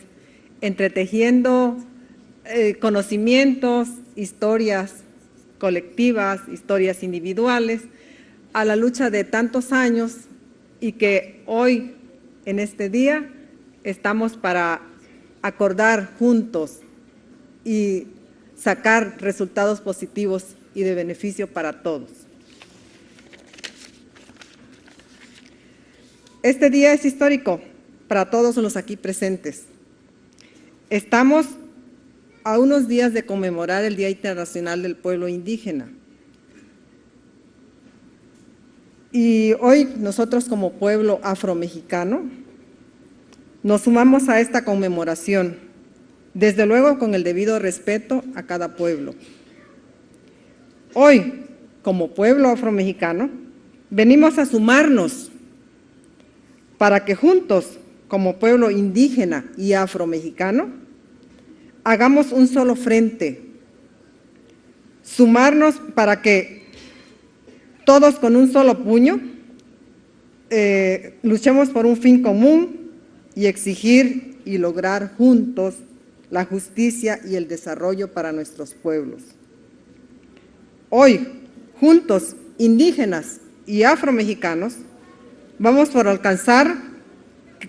entretejiendo conocimientos, historias colectivas, historias individuales, a la lucha de tantos años, y que hoy, en este día, estamos para acordar juntos y sacar resultados positivos y de beneficio para todos. Este día es histórico para todos los aquí presentes. Estamos a unos días de conmemorar el Día Internacional del Pueblo Indígena. Y hoy nosotros como pueblo afromexicano nos sumamos a esta conmemoración, desde luego con el debido respeto a cada pueblo. Hoy, como pueblo afromexicano, venimos a sumarnos para que juntos, como pueblo indígena y afromexicano, hagamos un solo frente, sumarnos para que todos con un solo puño luchemos por un fin común y exigir y lograr juntos la justicia y el desarrollo para nuestros pueblos. Hoy, juntos, indígenas y afromexicanos, vamos por alcanzar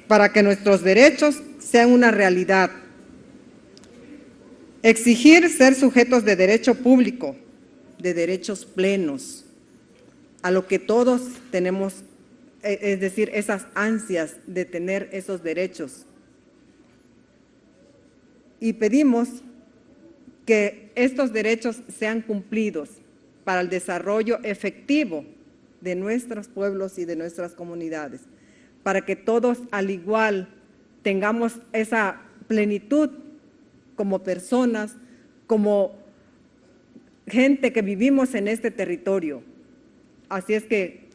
para que nuestros derechos sean una realidad. Exigir ser sujetos de derecho público, de derechos plenos, a lo que todos tenemos, es decir, esas ansias de tener esos derechos. Y pedimos que estos derechos sean cumplidos para el desarrollo efectivo de nuestros pueblos y de nuestras comunidades, para que todos al igual tengamos esa plenitud como personas, como gente que vivimos en este territorio. Así es que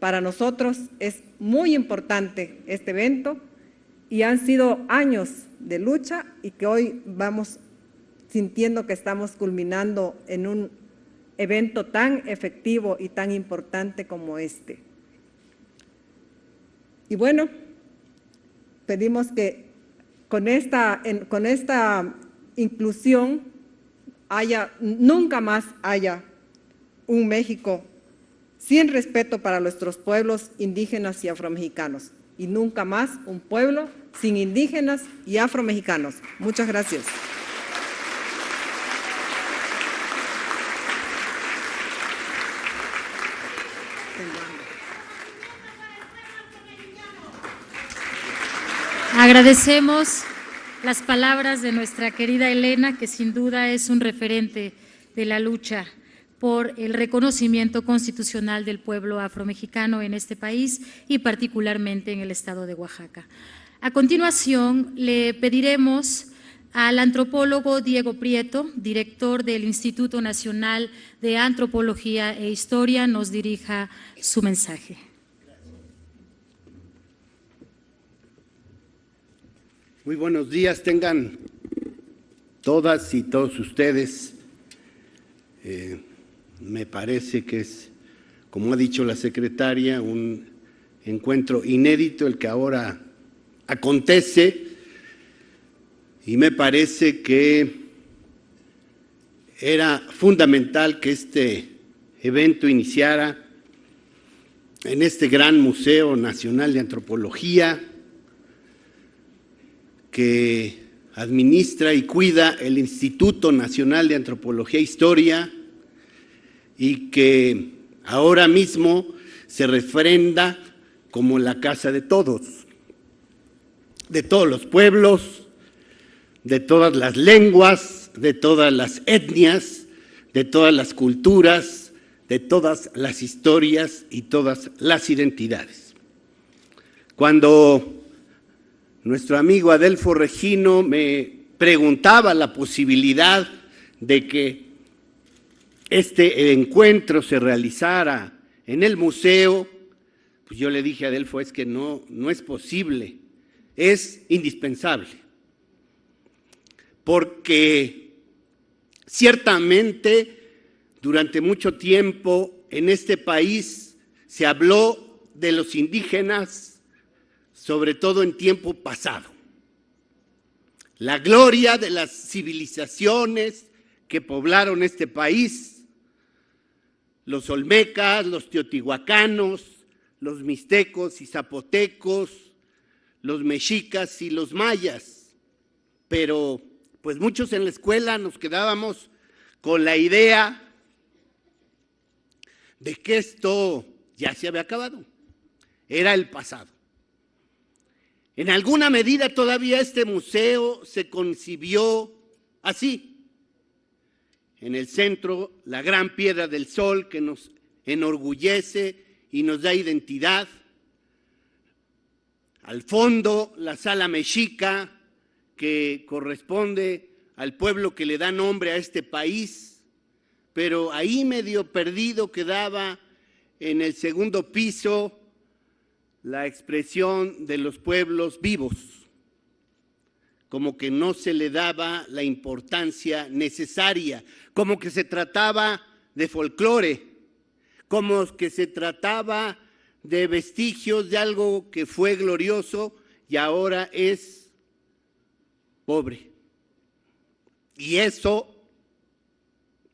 para nosotros es muy importante este evento y han sido años de lucha y que hoy vamos sintiendo que estamos culminando en un evento tan efectivo y tan importante como este. Y bueno, pedimos que con esta inclusión nunca más haya un México sin respeto para nuestros pueblos indígenas y afromexicanos, y nunca más un pueblo sin indígenas y afromexicanos. Muchas gracias. Agradecemos las palabras de nuestra querida Elena, que sin duda es un referente de la lucha por el reconocimiento constitucional del pueblo afromexicano en este país y particularmente en el estado de Oaxaca. A continuación, le pediremos al antropólogo Diego Prieto, director del Instituto Nacional de Antropología e Historia, nos dirija su mensaje. Muy buenos días, tengan todas y todos ustedes. Me parece que es, como ha dicho la secretaria, un encuentro inédito el que ahora acontece, y me parece que era fundamental que este evento iniciara en este gran Museo Nacional de Antropología que administra y cuida el Instituto Nacional de Antropología e Historia, y que ahora mismo se refrenda como la casa de todos los pueblos, de todas las lenguas, de todas las etnias, de todas las culturas, de todas las historias y todas las identidades. Cuando nuestro amigo Adelfo Regino me preguntaba la posibilidad de que este encuentro se realizara en el museo, pues yo le dije a Adelfo, es que no es posible, es indispensable, porque ciertamente durante mucho tiempo en este país se habló de los indígenas, sobre todo en tiempo pasado. La gloria de las civilizaciones que poblaron este país, los olmecas, los teotihuacanos, los mixtecos y zapotecos, los mexicas y los mayas. Pero pues muchos en la escuela nos quedábamos con la idea de que esto ya se había acabado, era el pasado. En alguna medida todavía este museo se concibió así. En el centro, la gran piedra del Sol que nos enorgullece y nos da identidad. Al fondo, la sala mexica, que corresponde al pueblo que le da nombre a este país, pero ahí medio perdido quedaba en el segundo piso la expresión de los pueblos vivos, como que no se le daba la importancia necesaria, como que se trataba de folclore, como que se trataba de vestigios de algo que fue glorioso y ahora es pobre. Y eso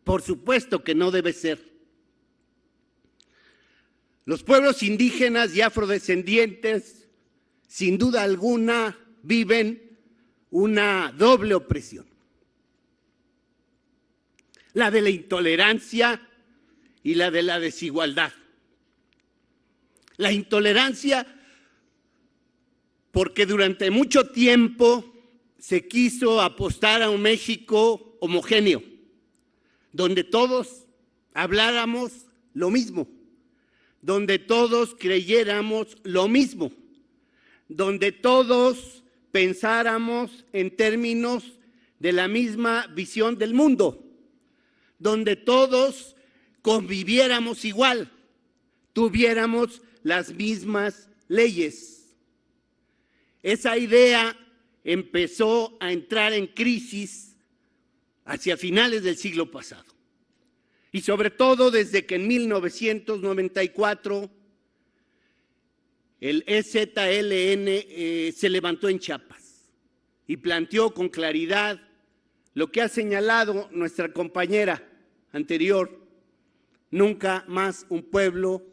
Por supuesto que no debe ser. Los pueblos indígenas y afrodescendientes, sin duda alguna, viven una doble opresión. La de la intolerancia y la de la desigualdad. La intolerancia porque durante mucho tiempo se quiso apostar a un México homogéneo, donde todos habláramos lo mismo, donde todos creyéramos lo mismo, donde todos pensáramos en términos de la misma visión del mundo, donde todos conviviéramos igual, tuviéramos las mismas leyes. Esa idea empezó a entrar en crisis hacia finales del siglo pasado. Y sobre todo desde que en 1994 el EZLN se levantó en Chiapas y planteó con claridad lo que ha señalado nuestra compañera anterior: nunca más un pueblo,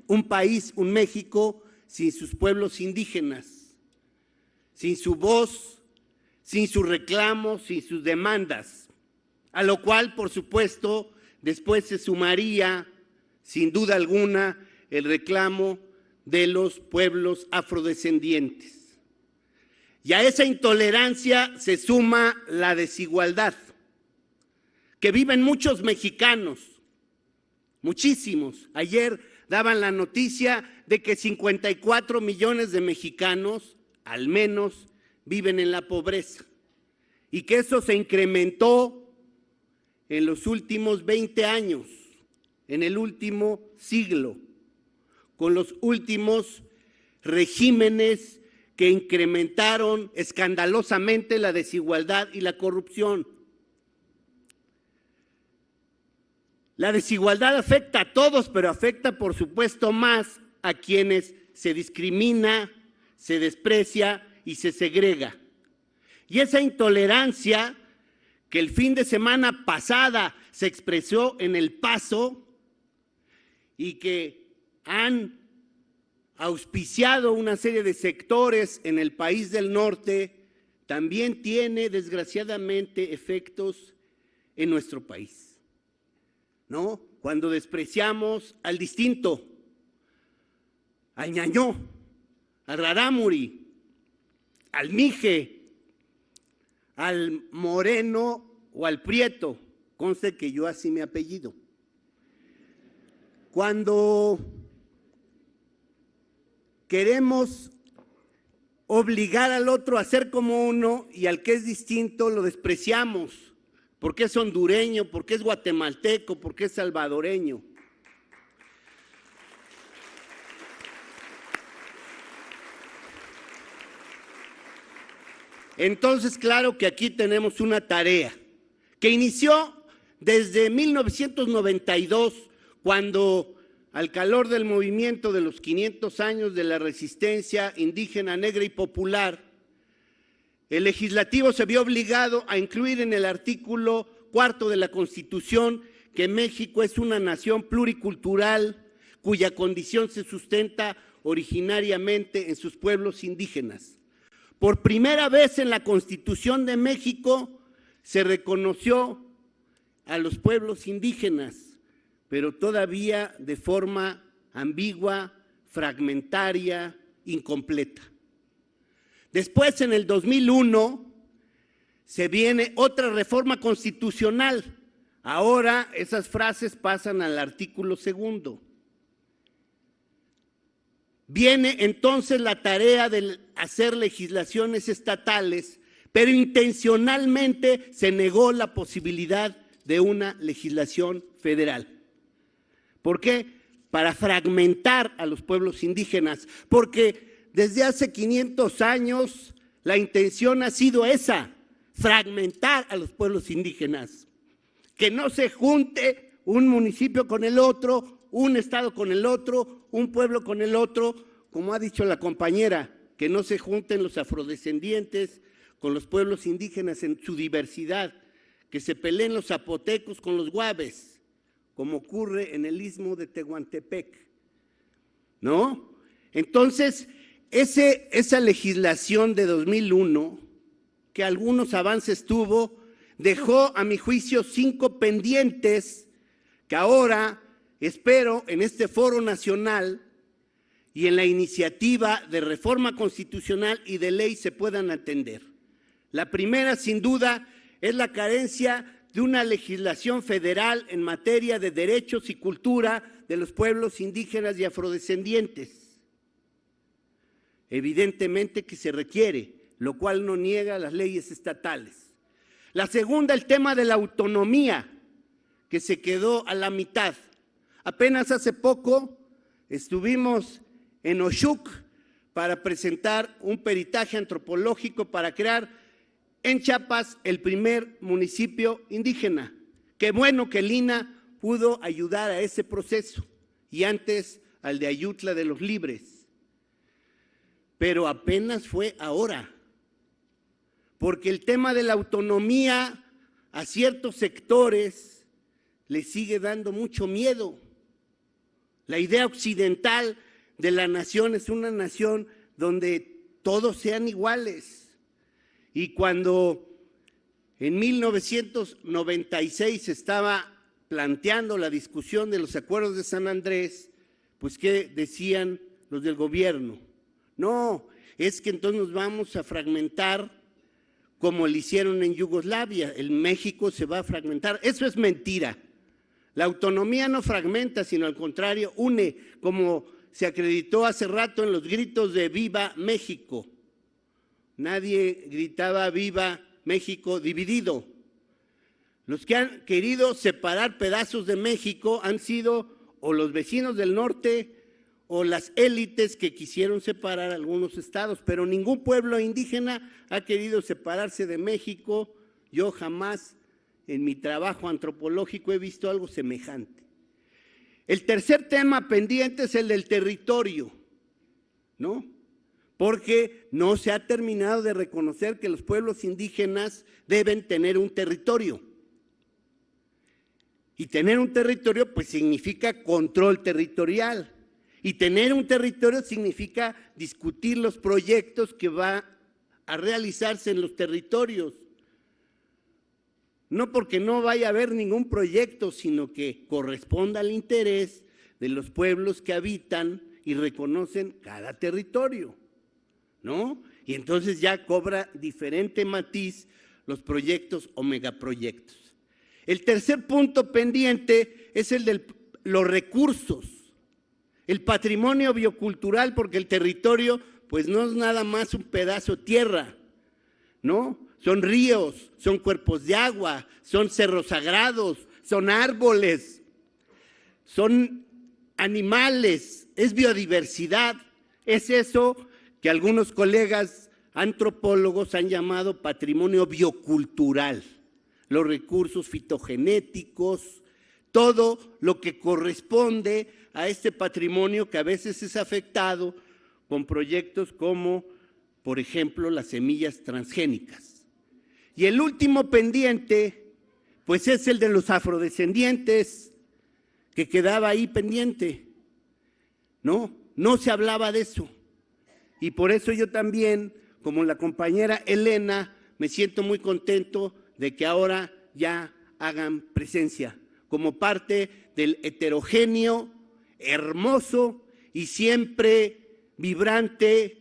un país, un México sin sus pueblos indígenas, sin su voz, sin sus reclamos, sin sus demandas, a lo cual, por supuesto, después se sumaría, sin duda alguna, el reclamo de los pueblos afrodescendientes. Y a esa intolerancia se suma la desigualdad que viven muchos mexicanos, muchísimos. Ayer daban la noticia de que 54 millones de mexicanos, al menos, viven en la pobreza y que eso se incrementó en los últimos 20 años, en el último siglo, con los últimos regímenes que incrementaron escandalosamente la desigualdad y la corrupción. La desigualdad afecta a todos, pero afecta, por supuesto, más a quienes se discrimina, se desprecia y se segrega. Y esa intolerancia que el fin de semana pasada se expresó en El Paso y que han auspiciado una serie de sectores en el país del norte, también tiene desgraciadamente efectos en nuestro país, ¿no? Cuando despreciamos al distinto, al ñañó, al rarámuri, al mije, al moreno o al prieto, conste que yo así me apellido. Cuando queremos obligar al otro a ser como uno y al que es distinto lo despreciamos, porque es hondureño, porque es guatemalteco, porque es salvadoreño. Entonces, claro que aquí tenemos una tarea que inició desde 1992, cuando al calor del movimiento de los 500 años de la resistencia indígena, negra y popular, el legislativo se vio obligado a incluir en el artículo 4 de la Constitución que México es una nación pluricultural cuya condición se sustenta originariamente en sus pueblos indígenas. Por primera vez en la Constitución de México se reconoció a los pueblos indígenas, pero todavía de forma ambigua, fragmentaria, incompleta. Después, en el 2001, se viene otra reforma constitucional. Ahora esas frases pasan al artículo 2. Viene entonces la tarea de hacer legislaciones estatales, pero intencionalmente se negó la posibilidad de una legislación federal. ¿Por qué? Para fragmentar a los pueblos indígenas, porque desde hace 500 años la intención ha sido esa, fragmentar a los pueblos indígenas, que no se junte un municipio con el otro, un estado con el otro, un pueblo con el otro, como ha dicho la compañera, que no se junten los afrodescendientes con los pueblos indígenas en su diversidad, que se peleen los zapotecos con los guaves, como ocurre en el istmo de Tehuantepec, ¿no? Entonces, esa legislación de 2001, que algunos avances tuvo, dejó, a mi juicio, 5 pendientes que ahora espero en este foro nacional y en la iniciativa de reforma constitucional y de ley se puedan atender. La primera, sin duda, es la carencia de una legislación federal en materia de derechos y cultura de los pueblos indígenas y afrodescendientes. Evidentemente que se requiere, lo cual no niega las leyes estatales. La segunda, el tema de la autonomía, que se quedó a la mitad. Apenas hace poco estuvimos en Oshuk para presentar un peritaje antropológico para crear en Chiapas el primer municipio indígena. Qué bueno que el INA pudo ayudar a ese proceso y antes al de Ayutla de los Libres. Pero apenas fue ahora, porque el tema de la autonomía a ciertos sectores les sigue dando mucho miedo. La idea occidental de la nación es una nación donde todos sean iguales. Y cuando en 1996 se estaba planteando la discusión de los acuerdos de San Andrés, pues ¿qué decían los del gobierno? No, es que entonces nos vamos a fragmentar como lo hicieron en Yugoslavia, el México se va a fragmentar. Eso es mentira. La autonomía no fragmenta, sino al contrario, une, como se acreditó hace rato en los gritos de ¡Viva México! Nadie gritaba ¡Viva México dividido! Los que han querido separar pedazos de México han sido o los vecinos del norte o las élites que quisieron separar algunos estados, pero ningún pueblo indígena ha querido separarse de México. Yo jamás en mi trabajo antropológico he visto algo semejante. El tercer tema pendiente es el del territorio, ¿no? Porque no se ha terminado de reconocer que los pueblos indígenas deben tener un territorio. Y tener un territorio pues significa control territorial. Y tener un territorio significa discutir los proyectos que va a realizarse en los territorios. No porque no vaya a haber ningún proyecto, sino que corresponda al interés de los pueblos que habitan y reconocen cada territorio, ¿no? Y entonces ya cobra diferente matiz los proyectos o megaproyectos. El tercer punto pendiente es el de los recursos, el patrimonio biocultural, porque el territorio pues no es nada más un pedazo de tierra, ¿no? Son ríos, son cuerpos de agua, son cerros sagrados, son árboles, son animales, es biodiversidad, es eso que algunos colegas antropólogos han llamado patrimonio biocultural, los recursos fitogenéticos, todo lo que corresponde a este patrimonio que a veces es afectado con proyectos como, por ejemplo, las semillas transgénicas. Y el último pendiente, pues es el de los afrodescendientes, que quedaba ahí pendiente. No se hablaba de eso. Y por eso yo también, como la compañera Elena, me siento muy contento de que ahora ya hagan presencia como parte del heterogéneo, hermoso y siempre vibrante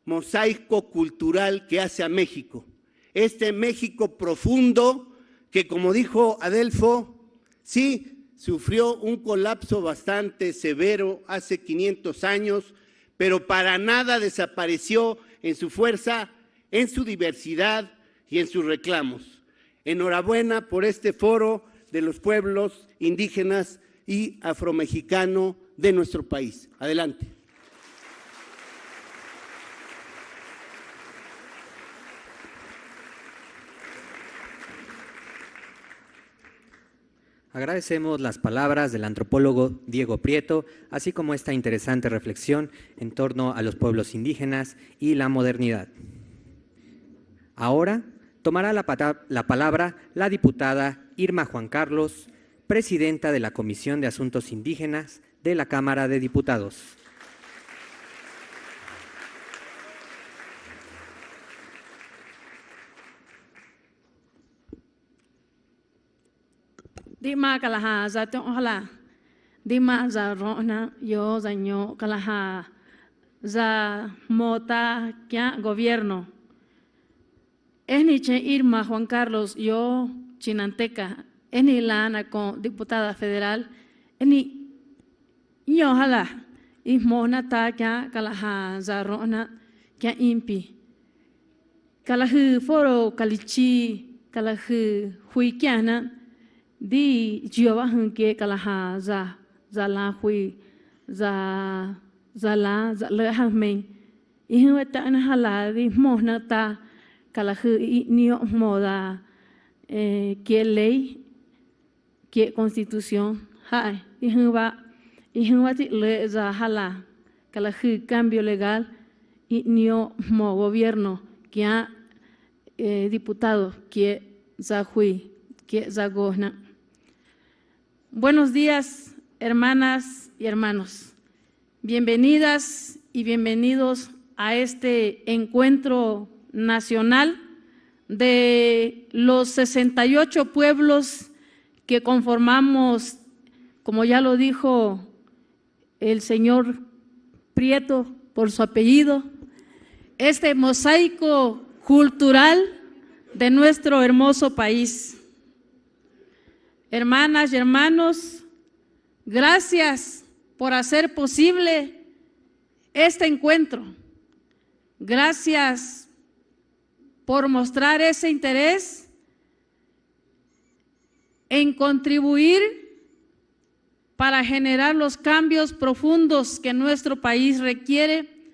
mosaico cultural que hace a México. Este México profundo que, como dijo Adelfo, sí sufrió un colapso bastante severo hace 500 años, pero para nada desapareció en su fuerza, en su diversidad y en sus reclamos. Enhorabuena por este foro de los pueblos indígenas y afromexicano de nuestro país. Adelante. Agradecemos las palabras del antropólogo Diego Prieto, así como esta interesante reflexión en torno a los pueblos indígenas y la modernidad. Ahora Tomará la palabra la diputada Irma Juan Carlos, presidenta de la Comisión de Asuntos Indígenas de la Cámara de Diputados. Dima kalaha za hala. Dima za rona yo za ño kalaha za mota kya gobierno. Eni Irma Juan Carlos yo chinanteca. Eni lana con diputada federal. Eni yo hala. Ismona ta kya kalaha za rona kya impi. Kalahu foro kalichi kalahu huikiana. Di jiwa hengke kalaha za la hui za la le hameng ihu ta na hala di mohna ta kalahu nio moda que ley que constitución hai ihu wa ti le za hala kalahu cambio legal y nio mo gobierno que ha diputado que za hui que za gona. Buenos días, hermanas y hermanos. Bienvenidas y bienvenidos a este encuentro nacional de los 68 pueblos que conformamos, como ya lo dijo el señor Prieto por su apellido, este mosaico cultural de nuestro hermoso país. Hermanas y hermanos, gracias por hacer posible este encuentro. Gracias por mostrar ese interés en contribuir para generar los cambios profundos que nuestro país requiere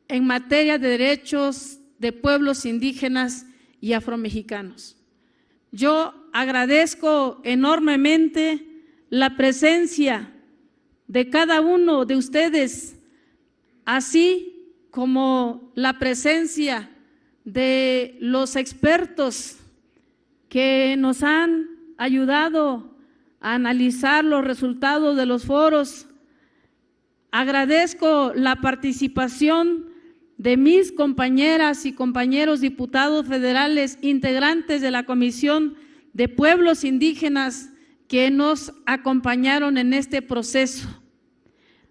en materia de derechos de pueblos indígenas y afromexicanos. Yo agradezco enormemente la presencia de cada uno de ustedes, así como la presencia de los expertos que nos han ayudado a analizar los resultados de los foros. Agradezco la participación de mis compañeras y compañeros diputados federales integrantes de la Comisión de Pueblos Indígenas que nos acompañaron en este proceso.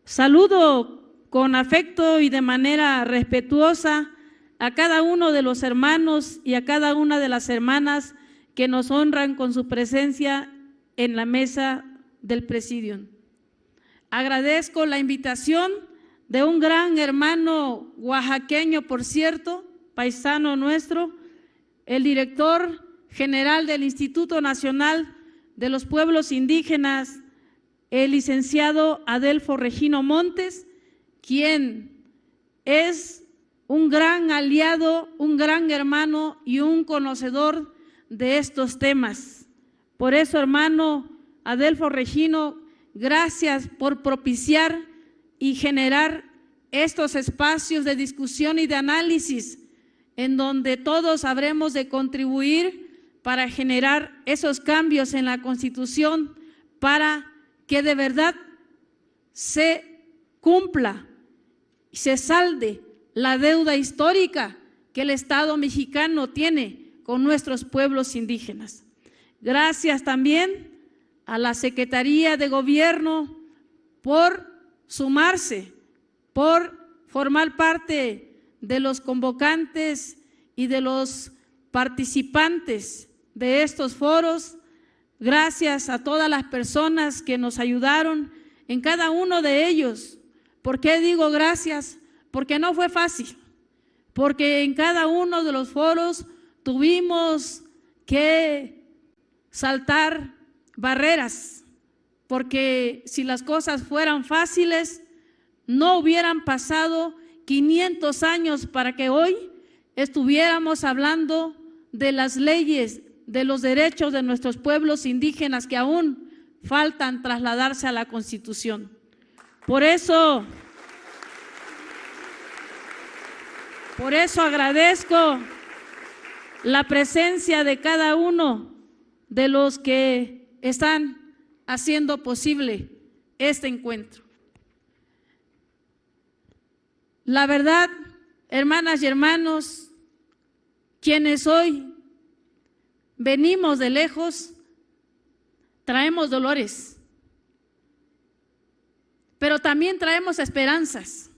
Saludo con afecto y de manera respetuosa a cada uno de los hermanos y a cada una de las hermanas que nos honran con su presencia en la mesa del Presidium. Agradezco la invitación de un gran hermano oaxaqueño, por cierto, paisano nuestro, el director general del Instituto Nacional de los Pueblos Indígenas, el licenciado Adelfo Regino Montes, quien es un gran aliado, un gran hermano y un conocedor de estos temas. Por eso, hermano Adelfo Regino, gracias por propiciar y generar estos espacios de discusión y de análisis en donde todos habremos de contribuir para generar esos cambios en la Constitución para que de verdad se cumpla y se salde la deuda histórica que el Estado mexicano tiene con nuestros pueblos indígenas. Gracias también a la Secretaría de Gobierno por sumarse, por formar parte de los convocantes y de los participantes de estos foros. Gracias a todas las personas que nos ayudaron en cada uno de ellos. ¿Por qué digo gracias? Porque no fue fácil, porque en cada uno de los foros tuvimos que saltar barreras, porque si las cosas fueran fáciles, no hubieran pasado 500 años para que hoy estuviéramos hablando de las leyes, de los derechos de nuestros pueblos indígenas que aún faltan trasladarse a la Constitución. Por eso agradezco la presencia de cada uno de los que están haciendo posible este encuentro. La verdad, hermanas y hermanos, quienes hoy venimos de lejos, traemos dolores, pero también traemos esperanzas.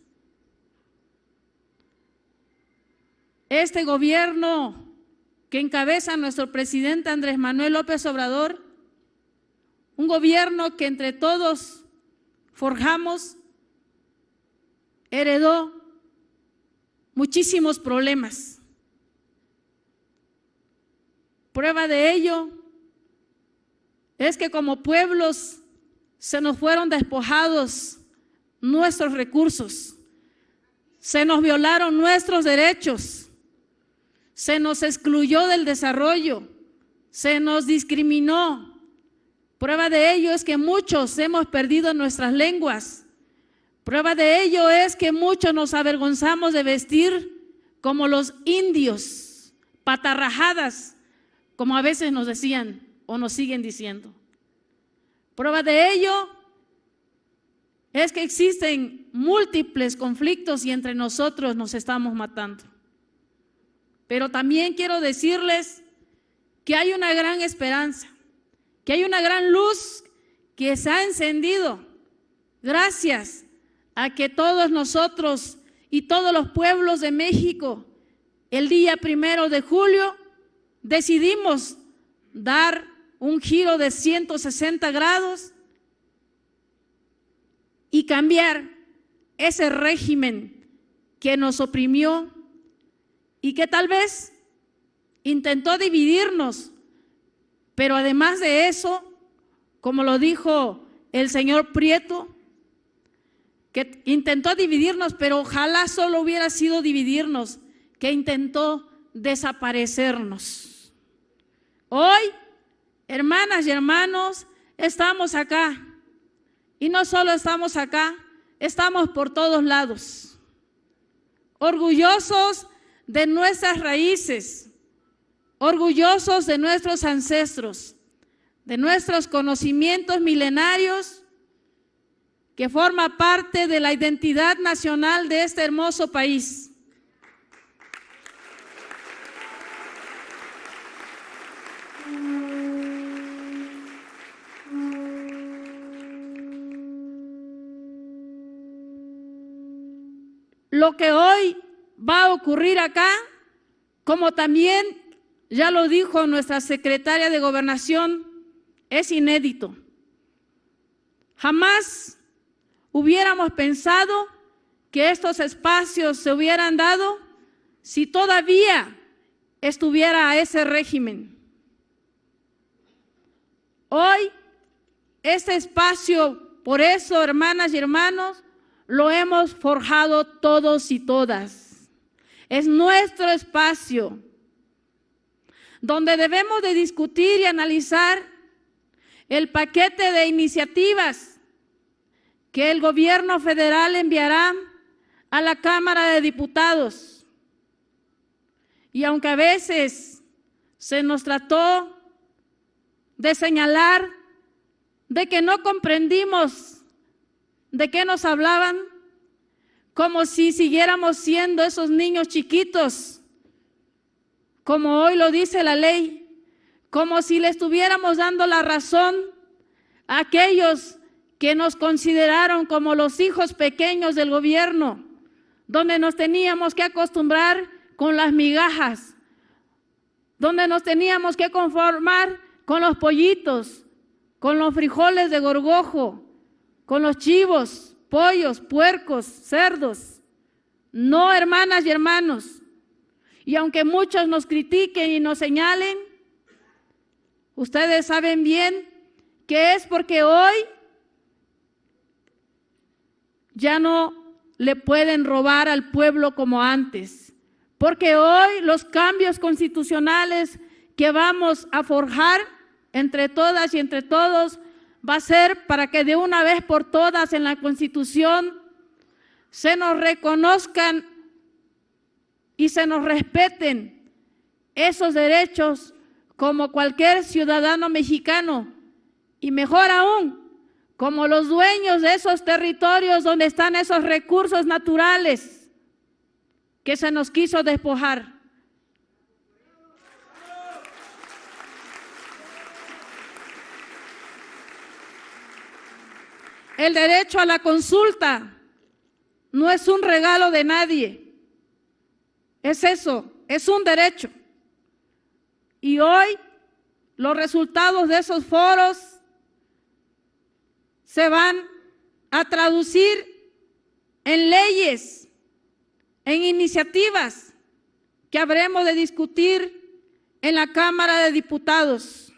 Este gobierno que encabeza nuestro presidente Andrés Manuel López Obrador, un gobierno que entre todos forjamos, heredó muchísimos problemas. Prueba de ello es que como pueblos se nos fueron despojados nuestros recursos, se nos violaron nuestros derechos, se nos excluyó del desarrollo, se nos discriminó. Prueba de ello es que muchos hemos perdido nuestras lenguas. Prueba de ello es que muchos nos avergonzamos de vestir como los indios, patarrajadas, como a veces nos decían o nos siguen diciendo. Prueba de ello es que existen múltiples conflictos y entre nosotros nos estamos matando. Pero también quiero decirles que hay una gran esperanza, que hay una gran luz que se ha encendido gracias a que todos nosotros y todos los pueblos de México el día 1 de julio decidimos dar un giro de 160 grados y cambiar ese régimen que nos oprimió y que tal vez intentó dividirnos, pero además de eso, como lo dijo el señor Prieto, que intentó dividirnos, pero ojalá solo hubiera sido dividirnos, que intentó desaparecernos. Hoy, hermanas y hermanos, estamos acá, y no solo estamos acá, estamos por todos lados, orgullosos de nuestras raíces, orgullosos de nuestros ancestros, de nuestros conocimientos milenarios que forma parte de la identidad nacional de este hermoso país. Lo que hoy va a ocurrir acá, como también ya lo dijo nuestra secretaria de Gobernación, es inédito. Jamás hubiéramos pensado que estos espacios se hubieran dado si todavía estuviera ese régimen. Hoy, este espacio, por eso, hermanas y hermanos, lo hemos forjado todos y todas. Es nuestro espacio donde debemos de discutir y analizar el paquete de iniciativas que el gobierno federal enviará a la Cámara de Diputados. Y aunque a veces se nos trató de señalar de que no comprendimos de qué nos hablaban, como si siguiéramos siendo esos niños chiquitos, como hoy lo dice la ley, como si le estuviéramos dando la razón a aquellos que nos consideraron como los hijos pequeños del gobierno, donde nos teníamos que acostumbrar con las migajas, donde nos teníamos que conformar con los pollitos, con los frijoles de gorgojo, con los chivos, pollos, puercos, cerdos. No, hermanas y hermanos. Y aunque muchos nos critiquen y nos señalen, ustedes saben bien que es porque hoy ya no le pueden robar al pueblo como antes. Porque hoy los cambios constitucionales que vamos a forjar entre todas y entre todos va a ser para que de una vez por todas en la Constitución se nos reconozcan y se nos respeten esos derechos como cualquier ciudadano mexicano y mejor aún, como los dueños de esos territorios donde están esos recursos naturales que se nos quiso despojar. El derecho a la consulta no es un regalo de nadie, es eso, es un derecho. Y hoy los resultados de esos foros se van a traducir en leyes, en iniciativas que habremos de discutir en la Cámara de Diputados.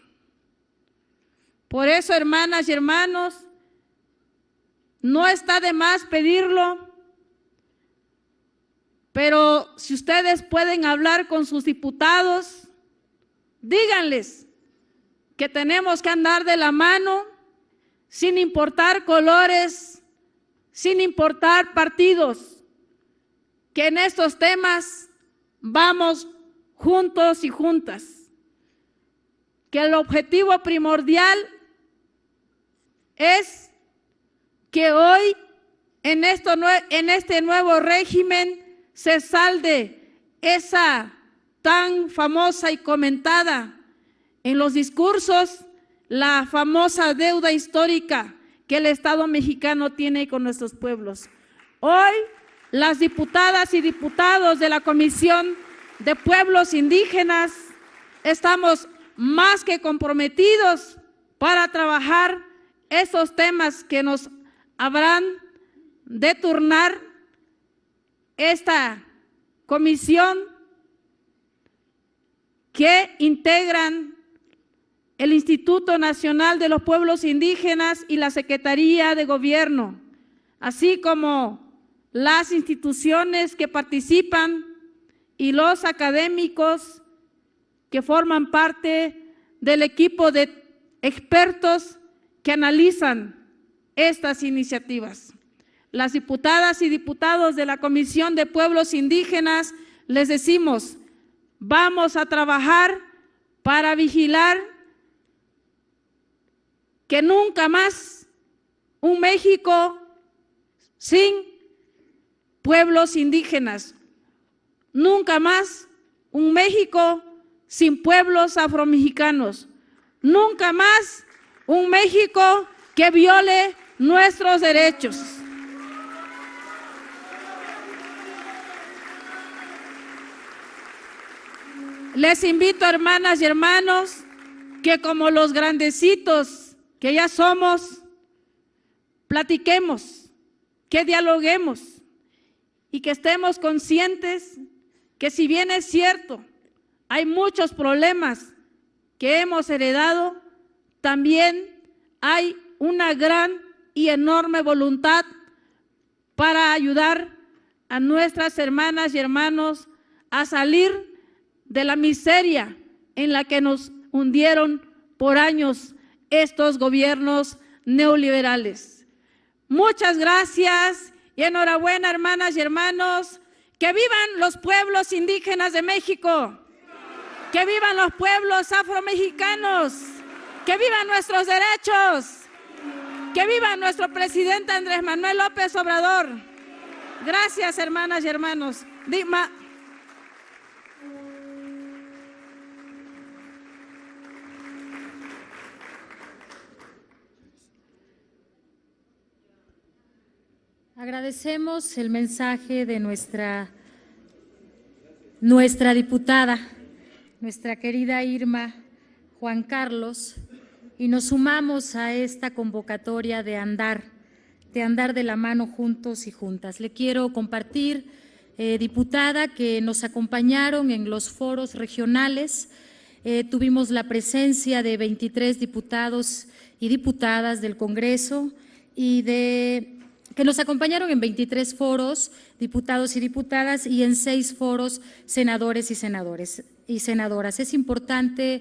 Por eso, hermanas y hermanos, no está de más pedirlo, pero si ustedes pueden hablar con sus diputados, díganles que tenemos que andar de la mano sin importar colores, sin importar partidos, que en estos temas vamos juntos y juntas, que el objetivo primordial es que hoy en este nuevo régimen se salde esa tan famosa y comentada en los discursos, la famosa deuda histórica que el Estado mexicano tiene con nuestros pueblos. Hoy, las diputadas y diputados de la Comisión de Pueblos Indígenas estamos más que comprometidos para trabajar esos temas que nos habrán de turnar esta comisión que integran el Instituto Nacional de los Pueblos Indígenas y la Secretaría de Gobierno, así como las instituciones que participan y los académicos que forman parte del equipo de expertos que analizan estas iniciativas. Las diputadas y diputados de la Comisión de Pueblos Indígenas les decimos, vamos a trabajar para vigilar que nunca más un México sin pueblos indígenas, nunca más un México sin pueblos afromexicanos, nunca más un México que viole nuestros derechos. Les invito, hermanas y hermanos, que como los grandecitos que ya somos, platiquemos, que dialoguemos y que estemos conscientes que si bien es cierto, hay muchos problemas que hemos heredado, también hay una gran y enorme voluntad para ayudar a nuestras hermanas y hermanos a salir de la miseria en la que nos hundieron por años estos gobiernos neoliberales. Muchas gracias y enhorabuena, hermanas y hermanos. ¡Que vivan los pueblos indígenas de México! ¡Que vivan los pueblos afromexicanos! ¡Que vivan nuestros derechos! ¡Que viva nuestro presidente Andrés Manuel López Obrador! Gracias, hermanas y hermanos. Agradecemos el mensaje de nuestra diputada, nuestra querida Irma Juan Carlos, y nos sumamos a esta convocatoria de andar de la mano juntos y juntas. Le quiero compartir, diputada, que nos acompañaron en los foros regionales. Tuvimos la presencia de 23 diputados y diputadas del Congreso y que nos acompañaron en 23 foros, diputados y diputadas, y en 6 foros, senadores y senadoras. Es importante,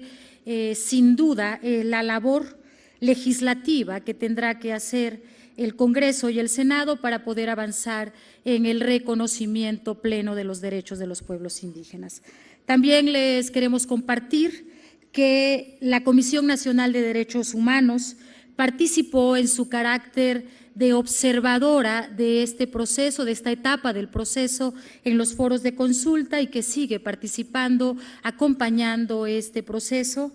sin duda, la labor legislativa que tendrá que hacer el Congreso y el Senado para poder avanzar en el reconocimiento pleno de los derechos de los pueblos indígenas. También les queremos compartir que la Comisión Nacional de Derechos Humanos participó en su carácter de observadora de este proceso, de esta etapa del proceso en los foros de consulta y que sigue participando, acompañando este proceso.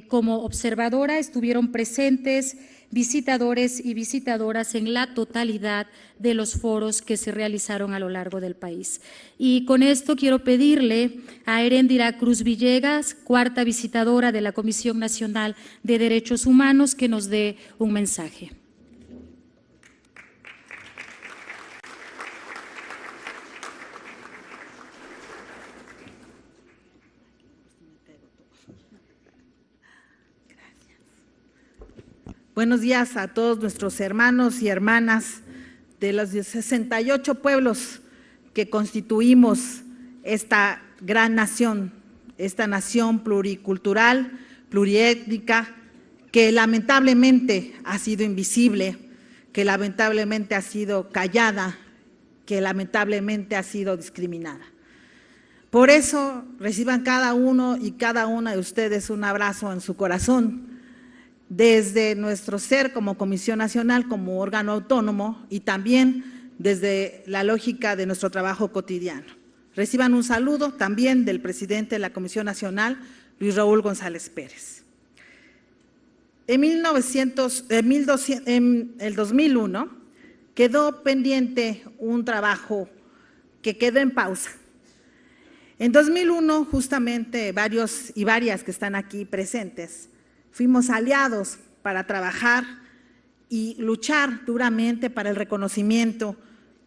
Como observadora estuvieron presentes visitadores y visitadoras en la totalidad de los foros que se realizaron a lo largo del país. Y con esto quiero pedirle a Heréndira Cruz Villegas, cuarta visitadora de la Comisión Nacional de Derechos Humanos, que nos dé un mensaje. Buenos días a todos nuestros hermanos y hermanas de los 68 pueblos que constituimos esta gran nación, esta nación pluricultural, pluriétnica, que lamentablemente ha sido invisible, que lamentablemente ha sido callada, que lamentablemente ha sido discriminada. Por eso reciban cada uno y cada una de ustedes un abrazo en su corazón, desde nuestro ser como Comisión Nacional, como órgano autónomo y también desde la lógica de nuestro trabajo cotidiano. Reciban un saludo también del presidente de la Comisión Nacional, Luis Raúl González Pérez. En el 2001 quedó pendiente un trabajo que quedó en pausa. En 2001 justamente varios y varias que están aquí presentes fuimos aliados para trabajar y luchar duramente para el reconocimiento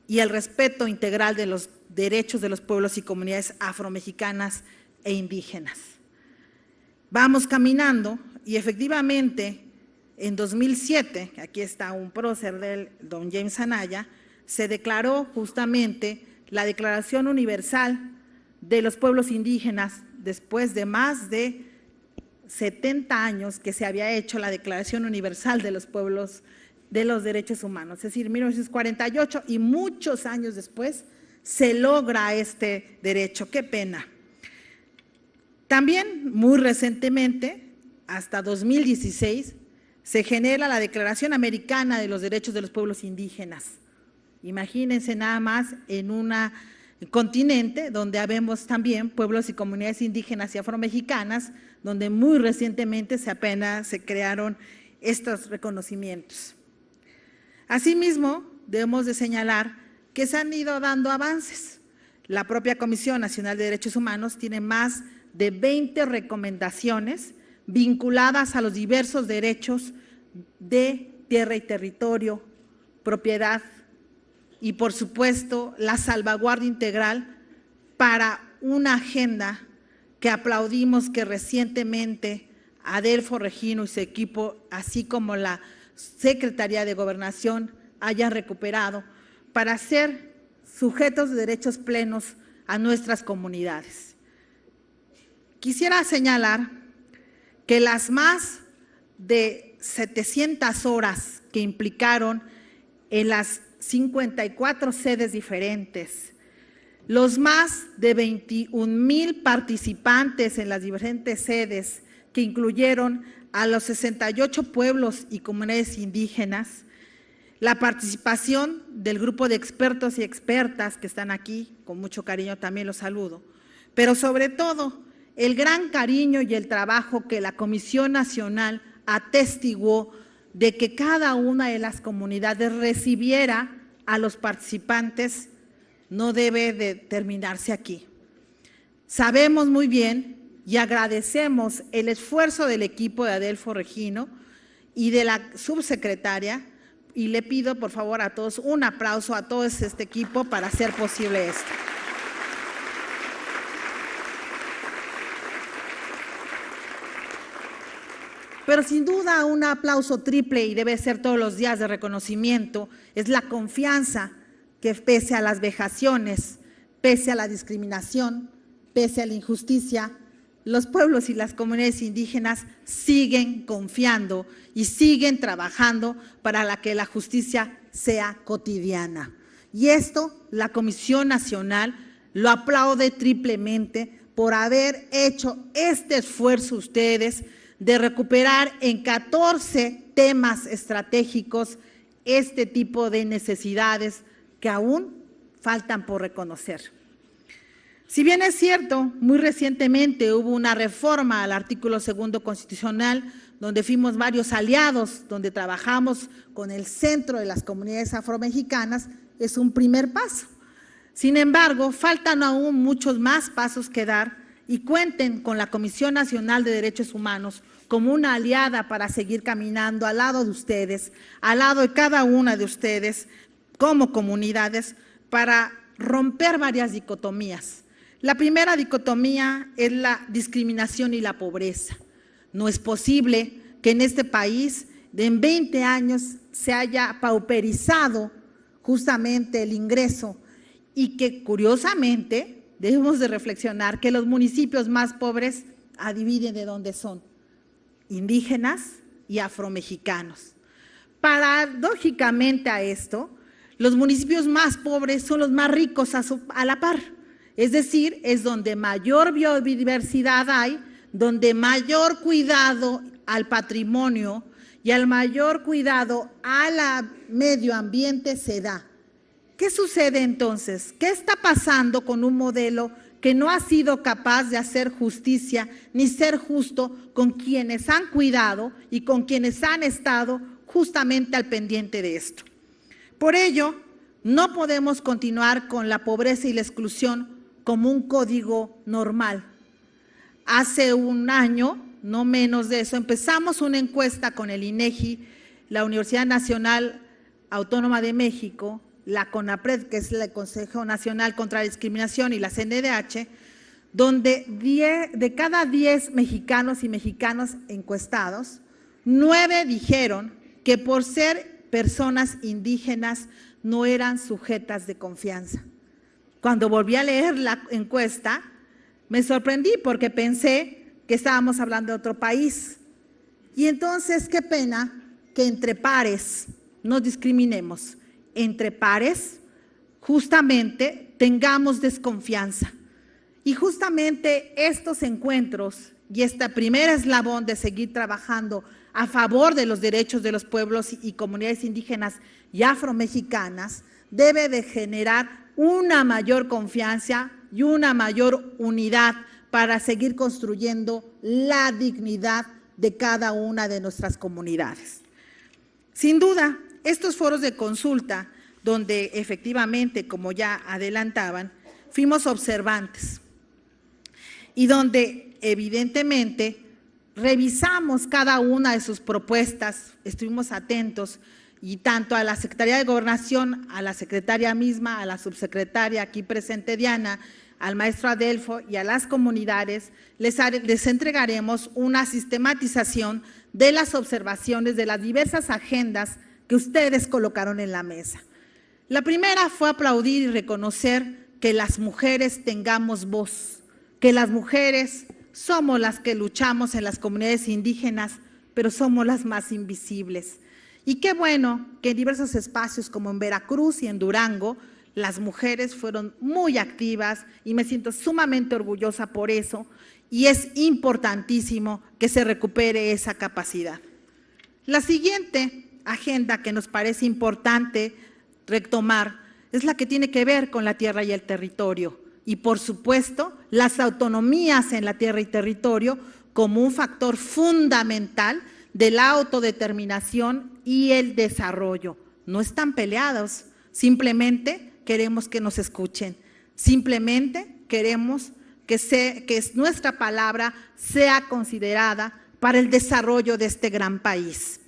y el respeto integral de los derechos de los pueblos y comunidades afromexicanas e indígenas. Vamos caminando y efectivamente en 2007, aquí está un prócer del don James Anaya, se declaró justamente la Declaración Universal de los Pueblos Indígenas después de más de 70 años que se había hecho la Declaración Universal de los Pueblos de los Derechos Humanos, es decir, 1948, y muchos años después se logra este derecho. ¡Qué pena! También, muy recientemente, hasta 2016, se genera la Declaración Americana de los Derechos de los Pueblos Indígenas. Imagínense nada más en un continente donde habemos también pueblos y comunidades indígenas y afromexicanas, donde muy recientemente apenas se crearon estos reconocimientos. Asimismo, debemos de señalar que se han ido dando avances. La propia Comisión Nacional de Derechos Humanos tiene más de 20 recomendaciones vinculadas a los diversos derechos de tierra y territorio, propiedad y, por supuesto, la salvaguardia integral para una agenda que aplaudimos que recientemente Adelfo Regino y su equipo, así como la Secretaría de Gobernación, hayan recuperado para ser sujetos de derechos plenos a nuestras comunidades. Quisiera señalar que las más de 700 horas que implicaron en las 54 sedes diferentes, los más de 21,000 participantes en las diferentes sedes que incluyeron a los 68 pueblos y comunidades indígenas, la participación del grupo de expertos y expertas que están aquí, con mucho cariño también los saludo, pero sobre todo el gran cariño y el trabajo que la Comisión Nacional atestiguó de que cada una de las comunidades recibiera a los participantes, no debe de terminarse aquí. Sabemos muy bien y agradecemos el esfuerzo del equipo de Adelfo Regino y de la subsecretaria, y le pido por favor a todos un aplauso a todo este equipo para hacer posible esto. Pero sin duda un aplauso triple, y debe ser todos los días de reconocimiento, es la confianza que pese a las vejaciones, pese a la discriminación, pese a la injusticia, los pueblos y las comunidades indígenas siguen confiando y siguen trabajando para que la justicia sea cotidiana. Y esto la Comisión Nacional lo aplaude triplemente por haber hecho este esfuerzo ustedes de recuperar en 14 temas estratégicos este tipo de necesidades que aún faltan por reconocer. Si bien es cierto, muy recientemente hubo una reforma al artículo 2 constitucional, donde fuimos varios aliados, donde trabajamos con el Centro de las Comunidades Afromexicanas, es un primer paso. Sin embargo, faltan aún muchos más pasos que dar y cuenten con la Comisión Nacional de Derechos Humanos como una aliada para seguir caminando al lado de ustedes, al lado de cada una de ustedes como comunidades, para romper varias dicotomías. La primera dicotomía es la discriminación y la pobreza. No es posible que en este país en 20 años se haya pauperizado justamente el ingreso y que curiosamente debemos de reflexionar que los municipios más pobres, adivinen de dónde son, indígenas y afromexicanos. Paradójicamente a esto, los municipios más pobres son los más ricos a la par. Es decir, es donde mayor biodiversidad hay, donde mayor cuidado al patrimonio y al mayor cuidado al medio ambiente se da. ¿Qué sucede entonces? ¿Qué está pasando con un modelo que no ha sido capaz de hacer justicia ni ser justo con quienes han cuidado y con quienes han estado justamente al pendiente de esto? Por ello, no podemos continuar con la pobreza y la exclusión como un código normal. Hace un año, no menos de eso, empezamos una encuesta con el INEGI, la Universidad Nacional Autónoma de México, la CONAPRED, que es el Consejo Nacional contra la Discriminación, y la CNDH, donde de cada 10 mexicanos y mexicanas encuestados, 9 dijeron que por ser personas indígenas no eran sujetas de confianza. Cuando volví a leer la encuesta, me sorprendí porque pensé que estábamos hablando de otro país. Y entonces, qué pena que entre pares no discriminemos. Entre pares, justamente, tengamos desconfianza. Y justamente estos encuentros y este primer eslabón de seguir trabajando a favor de los derechos de los pueblos y comunidades indígenas y afromexicanas debe de generar una mayor confianza y una mayor unidad para seguir construyendo la dignidad de cada una de nuestras comunidades. Sin duda, estos foros de consulta, donde efectivamente, como ya adelantaban, fuimos observantes y donde evidentemente revisamos cada una de sus propuestas, estuvimos atentos, y tanto a la Secretaría de Gobernación, a la secretaria misma, a la subsecretaria aquí presente Diana, al maestro Adelfo y a las comunidades, les entregaremos una sistematización de las observaciones de las diversas agendas que ustedes colocaron en la mesa. La primera fue aplaudir y reconocer que las mujeres tengamos voz, que las mujeres somos las que luchamos en las comunidades indígenas, pero somos las más invisibles. Y qué bueno que en diversos espacios como en Veracruz y en Durango, las mujeres fueron muy activas y me siento sumamente orgullosa por eso y es importantísimo que se recupere esa capacidad. La siguiente agenda que nos parece importante retomar es la que tiene que ver con la tierra y el territorio y por supuesto las autonomías en la tierra y territorio como un factor fundamental de la autodeterminación y el desarrollo. No están peleados, simplemente queremos que nos escuchen, simplemente queremos que nuestra palabra sea considerada para el desarrollo de este gran país.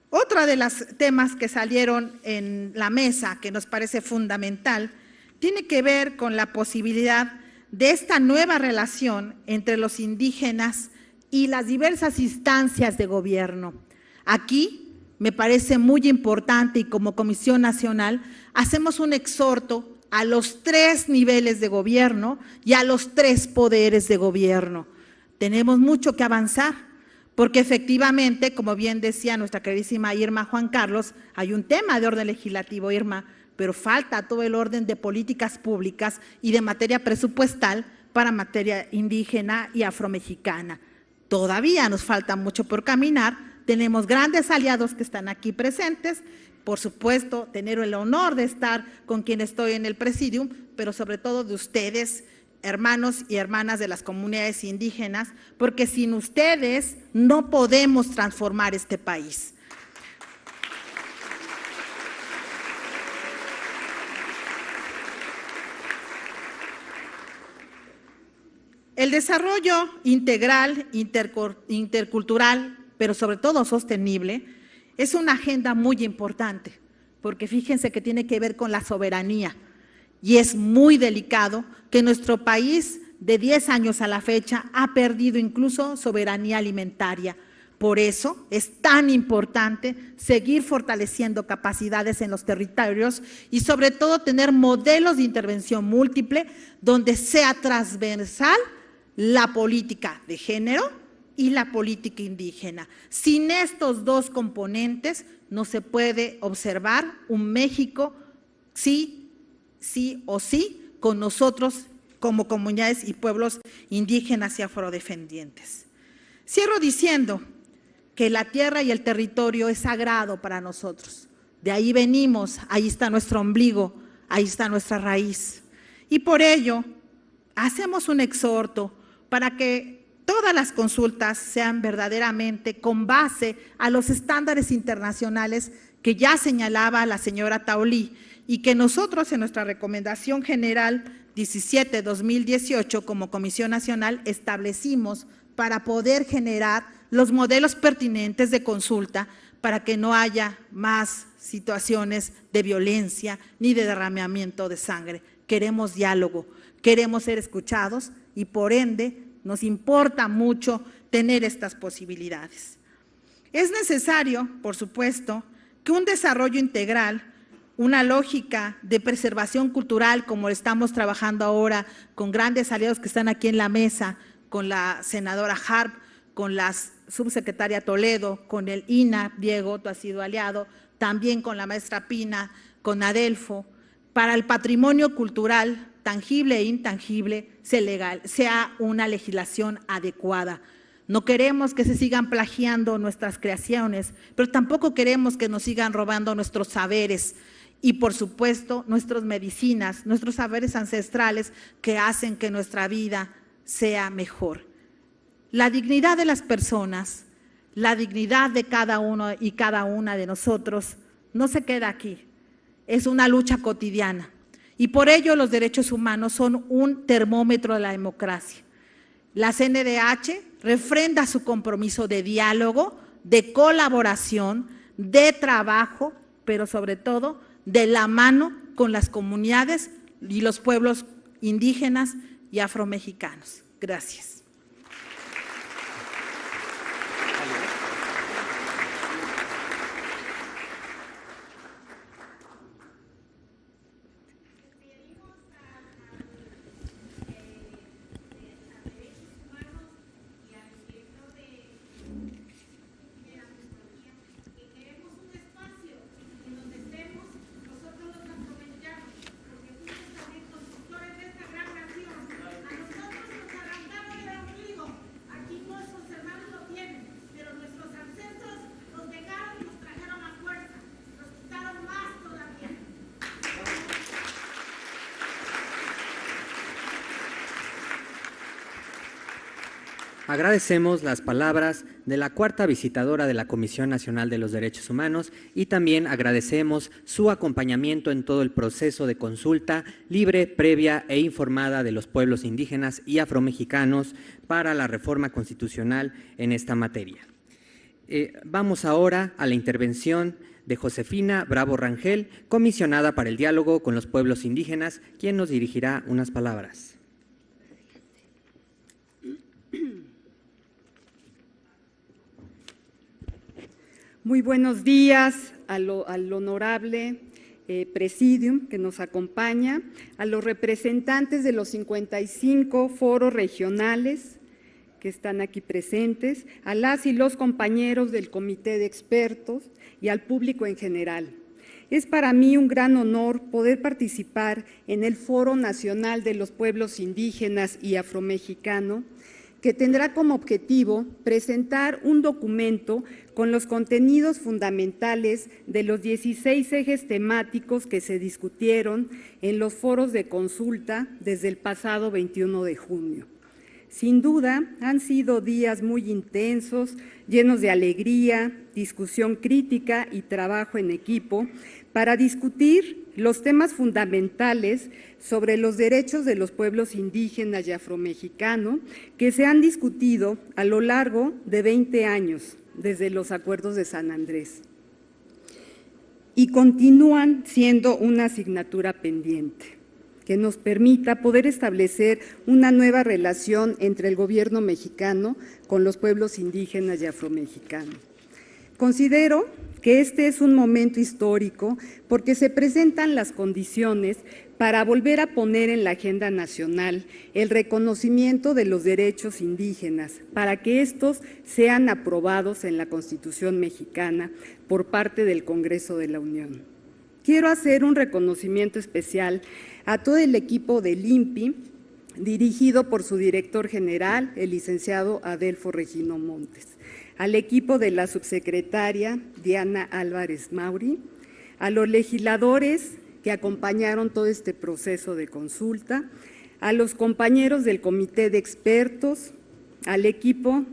Otra de los temas que salieron en la mesa que nos parece fundamental tiene que ver con la posibilidad de esta nueva relación entre los indígenas y las diversas instancias de gobierno. Aquí me parece muy importante y como Comisión Nacional hacemos un exhorto a los 3 niveles de gobierno y a los 3 poderes de gobierno. Tenemos mucho que avanzar, porque efectivamente, como bien decía nuestra queridísima Irma Juan Carlos, hay un tema de orden legislativo, Irma, pero falta todo el orden de políticas públicas y de materia presupuestal para materia indígena y afromexicana. Todavía nos falta mucho por caminar, tenemos grandes aliados que están aquí presentes, por supuesto, tener el honor de estar con quien estoy en el presidium, pero sobre todo de ustedes, hermanos y hermanas de las comunidades indígenas, porque sin ustedes no podemos transformar este país. El desarrollo integral, intercultural, pero sobre todo sostenible, es una agenda muy importante, porque fíjense que tiene que ver con la soberanía, y es muy delicado que nuestro país, de 10 años a la fecha, ha perdido incluso soberanía alimentaria. Por eso es tan importante seguir fortaleciendo capacidades en los territorios y sobre todo tener modelos de intervención múltiple donde sea transversal la política de género y la política indígena. Sin estos 2 componentes no se puede observar un México sí o sí con nosotros como comunidades y pueblos indígenas y afrodescendientes. Cierro diciendo que la tierra y el territorio es sagrado para nosotros. De ahí venimos, ahí está nuestro ombligo, ahí está nuestra raíz. Y por ello hacemos un exhorto para que todas las consultas sean verdaderamente con base a los estándares internacionales que ya señalaba la señora Taolí y que nosotros en nuestra Recomendación General 17-2018 como Comisión Nacional establecimos para poder generar los modelos pertinentes de consulta para que no haya más situaciones de violencia ni de derramamiento de sangre. Queremos diálogo, queremos ser escuchados y por ende nos importa mucho tener estas posibilidades. Es necesario, por supuesto, que un desarrollo integral, una lógica de preservación cultural como estamos trabajando ahora con grandes aliados que están aquí en la mesa, con la senadora Harp, con la subsecretaria Toledo, con el INA, Diego, tú has sido aliado, también con la maestra Pina, con Adelfo, para el patrimonio cultural tangible e intangible sea una legislación adecuada. No queremos que se sigan plagiando nuestras creaciones, pero tampoco queremos que nos sigan robando nuestros saberes y, por supuesto, nuestras medicinas, nuestros saberes ancestrales que hacen que nuestra vida sea mejor. La dignidad de las personas, la dignidad de cada uno y cada una de nosotros no se queda aquí, es una lucha cotidiana. Y por ello los derechos humanos son un termómetro de la democracia. La CNDH refrenda su compromiso de diálogo, de colaboración, de trabajo, pero sobre todo de la mano con las comunidades y los pueblos indígenas y afromexicanos. Gracias. Agradecemos las palabras de la 4ª visitadora de la Comisión Nacional de los Derechos Humanos y también agradecemos su acompañamiento en todo el proceso de consulta libre, previa e informada de los pueblos indígenas y afromexicanos para la reforma constitucional en esta materia. Vamos ahora a la intervención de Josefina Bravo Rangel, comisionada para el diálogo con los pueblos indígenas, quien nos dirigirá unas palabras. Muy buenos días al honorable Presidium que nos acompaña, a los representantes de los 55 foros regionales que están aquí presentes, a las y los compañeros del Comité de Expertos y al público en general. Es para mí un gran honor poder participar en el Foro Nacional de los Pueblos Indígenas y Afromexicano, que tendrá como objetivo presentar un documento con los contenidos fundamentales de los 16 ejes temáticos que se discutieron en los foros de consulta desde el pasado 21 de junio. Sin duda, han sido días muy intensos, llenos de alegría, discusión crítica y trabajo en equipo para discutir los temas fundamentales sobre los derechos de los pueblos indígenas y afromexicanos que se han discutido a lo largo de 20 años desde los acuerdos de San Andrés y continúan siendo una asignatura pendiente que nos permita poder establecer una nueva relación entre el gobierno mexicano con los pueblos indígenas y afromexicanos. Considero que este es un momento histórico porque se presentan las condiciones para volver a poner en la agenda nacional el reconocimiento de los derechos indígenas, para que estos sean aprobados en la Constitución mexicana por parte del Congreso de la Unión. Quiero hacer un reconocimiento especial a todo el equipo del INPI, dirigido por su director general, el licenciado Adelfo Regino Montes, al equipo de la subsecretaria Diana Álvarez Mauri, a los legisladores que acompañaron todo este proceso de consulta, a los compañeros del Comité de Expertos, al equipo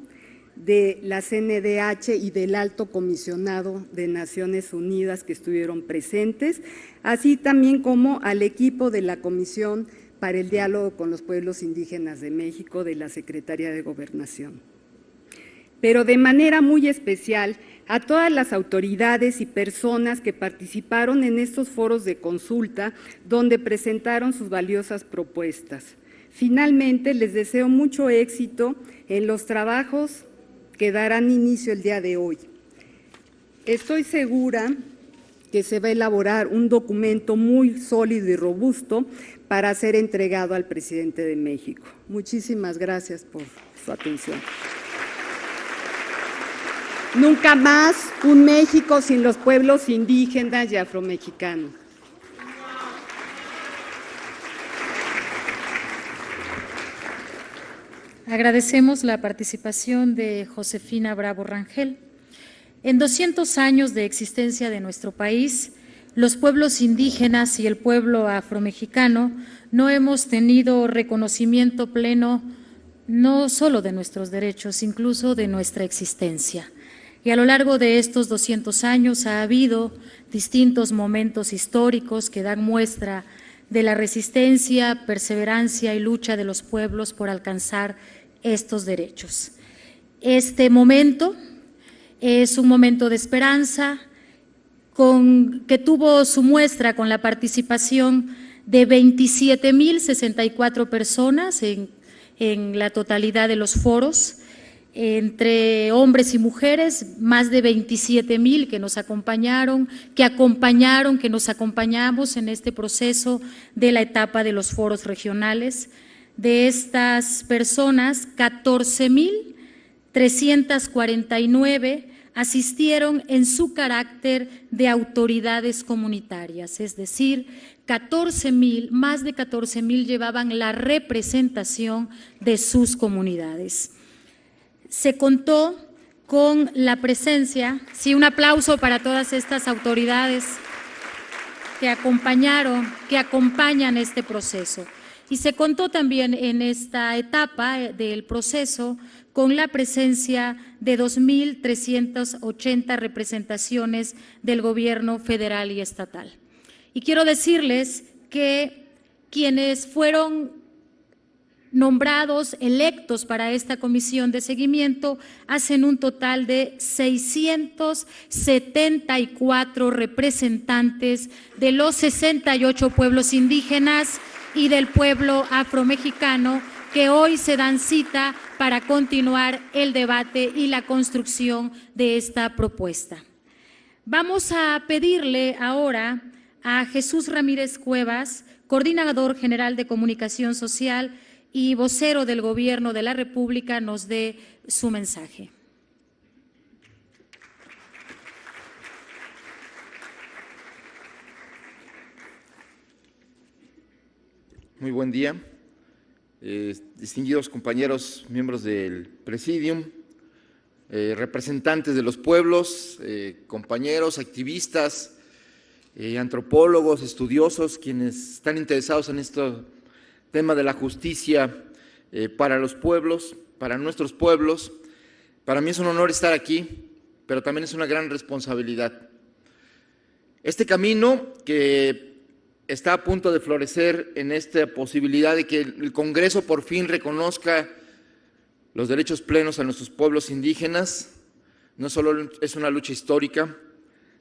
de la CNDH y del Alto Comisionado de Naciones Unidas que estuvieron presentes, así también como al equipo de la Comisión para el Diálogo con los Pueblos Indígenas de México de la Secretaría de Gobernación. Pero de manera muy especial a todas las autoridades y personas que participaron en estos foros de consulta donde presentaron sus valiosas propuestas. Finalmente, les deseo mucho éxito en los trabajos que darán inicio el día de hoy. Estoy segura que se va a elaborar un documento muy sólido y robusto para ser entregado al presidente de México. Muchísimas gracias por su atención. Nunca más un México sin los pueblos indígenas y afromexicanos. Agradecemos la participación de Josefina Bravo Rangel. En 200 años de existencia de nuestro país, los pueblos indígenas y el pueblo afromexicano no hemos tenido reconocimiento pleno no solo de nuestros derechos, incluso de nuestra existencia. Y a lo largo de estos 200 años ha habido distintos momentos históricos que dan muestra de la resistencia, perseverancia y lucha de los pueblos por alcanzar estos derechos. Este momento es un momento de esperanza que tuvo su muestra con la participación de 27.064 personas en la totalidad de los foros, entre hombres y mujeres, más de 27,000 que nos acompañaron, que nos acompañamos en este proceso de la etapa de los foros regionales. De estas personas, 14,349 asistieron en su carácter de autoridades comunitarias, es decir, 14,000, más de 14,000 llevaban la representación de sus comunidades. Se contó con la presencia, sí, un aplauso para todas estas autoridades que acompañan este proceso. Y se contó también en esta etapa del proceso con la presencia de 2,380 representaciones del gobierno federal y estatal. Y quiero decirles que quienes fueron nombrados, electos para esta comisión de seguimiento, hacen un total de 674 representantes de los 68 pueblos indígenas y del pueblo afromexicano que hoy se dan cita para continuar el debate y la construcción de esta propuesta. Vamos a pedirle ahora a Jesús Ramírez Cuevas, Coordinador General de Comunicación Social y vocero del Gobierno de la República, nos dé su mensaje. Muy buen día, distinguidos compañeros, miembros del Presidium, representantes de los pueblos, compañeros, activistas, antropólogos, estudiosos, quienes están interesados en este tema de la justicia para los pueblos, para nuestros pueblos. Para mí es un honor estar aquí, pero también es una gran responsabilidad. Este camino que está a punto de florecer en esta posibilidad de que el Congreso por fin reconozca los derechos plenos a nuestros pueblos indígenas, no solo es una lucha histórica,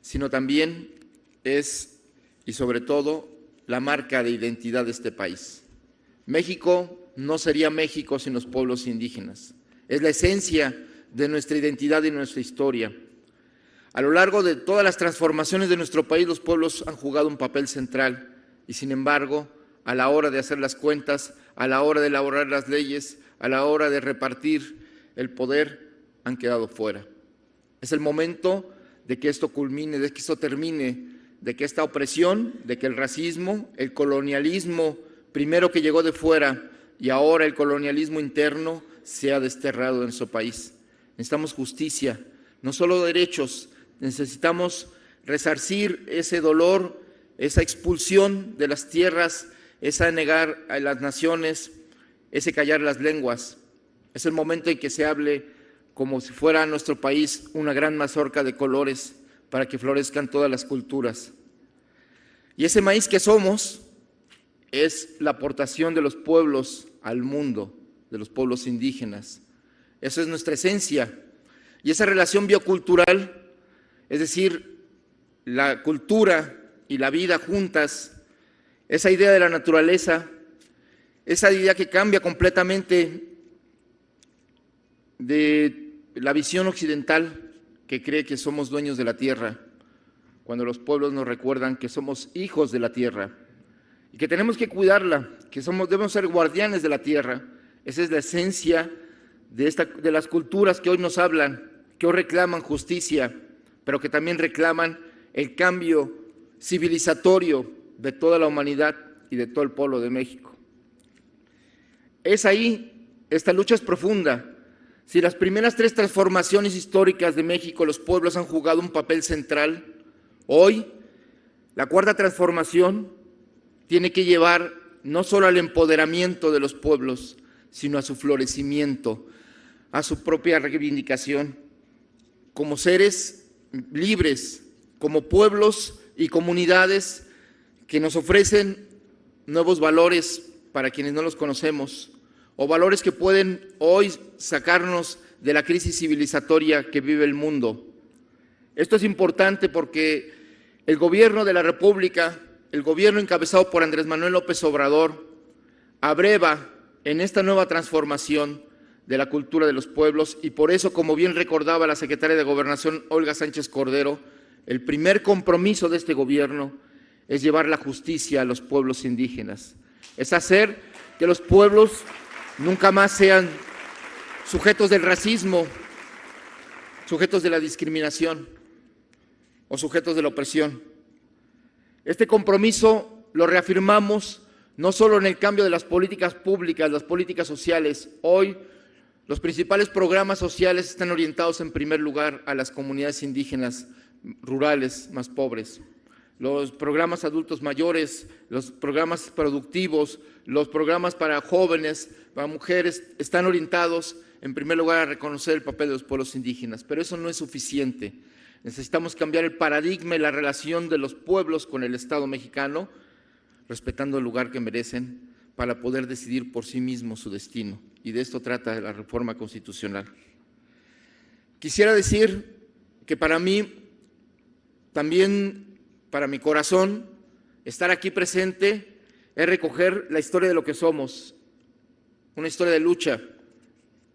sino también es, y sobre todo, la marca de identidad de este país. México no sería México sin los pueblos indígenas. Es la esencia de nuestra identidad y nuestra historia. A lo largo de todas las transformaciones de nuestro país, los pueblos han jugado un papel central y, sin embargo, a la hora de hacer las cuentas, a la hora de elaborar las leyes, a la hora de repartir el poder, han quedado fuera. Es el momento de que esto culmine, de que esto termine, de que esta opresión, de que el racismo, el colonialismo, primero que llegó de fuera y ahora el colonialismo interno, sea desterrado de nuestro país. Necesitamos justicia, no solo derechos, necesitamos resarcir ese dolor, esa expulsión de las tierras, esa negar a las naciones, ese callar las lenguas. Es el momento en que se hable como si fuera nuestro país una gran mazorca de colores para que florezcan todas las culturas. Y ese maíz que somos es la aportación de los pueblos al mundo, de los pueblos indígenas. Esa es nuestra esencia. Y esa relación biocultural, es decir, la cultura y la vida juntas, esa idea de la naturaleza, esa idea que cambia completamente de la visión occidental que cree que somos dueños de la tierra, cuando los pueblos nos recuerdan que somos hijos de la tierra y que tenemos que cuidarla, que debemos ser guardianes de la tierra. Esa es la esencia de las culturas que hoy nos hablan, que hoy reclaman justicia, pero que también reclaman el cambio civilizatorio de toda la humanidad y de todo el pueblo de México. Es ahí, esta lucha es profunda. Si las primeras 3 transformaciones históricas de México, los pueblos han jugado un papel central, hoy la 4ª transformación tiene que llevar no solo al empoderamiento de los pueblos, sino a su florecimiento, a su propia reivindicación, como seres libres, como pueblos y comunidades que nos ofrecen nuevos valores para quienes no los conocemos, o valores que pueden hoy sacarnos de la crisis civilizatoria que vive el mundo. Esto es importante porque el gobierno de la República, el gobierno encabezado por Andrés Manuel López Obrador, abreva en esta nueva transformación de la cultura de los pueblos, y por eso, como bien recordaba la secretaria de Gobernación, Olga Sánchez Cordero, el primer compromiso de este gobierno es llevar la justicia a los pueblos indígenas, es hacer que los pueblos nunca más sean sujetos del racismo, sujetos de la discriminación o sujetos de la opresión. Este compromiso lo reafirmamos no solo en el cambio de las políticas públicas, las políticas sociales. Hoy los principales programas sociales están orientados en primer lugar a las comunidades indígenas rurales más pobres. Los programas adultos mayores, los programas productivos, los programas para jóvenes, para mujeres, están orientados en primer lugar a reconocer el papel de los pueblos indígenas, pero eso no es suficiente. Necesitamos cambiar el paradigma y la relación de los pueblos con el Estado mexicano, respetando el lugar que merecen para poder decidir por sí mismos su destino. Y de esto trata la reforma constitucional. Quisiera decir que para mí, también para mi corazón, estar aquí presente es recoger la historia de lo que somos, una historia de lucha,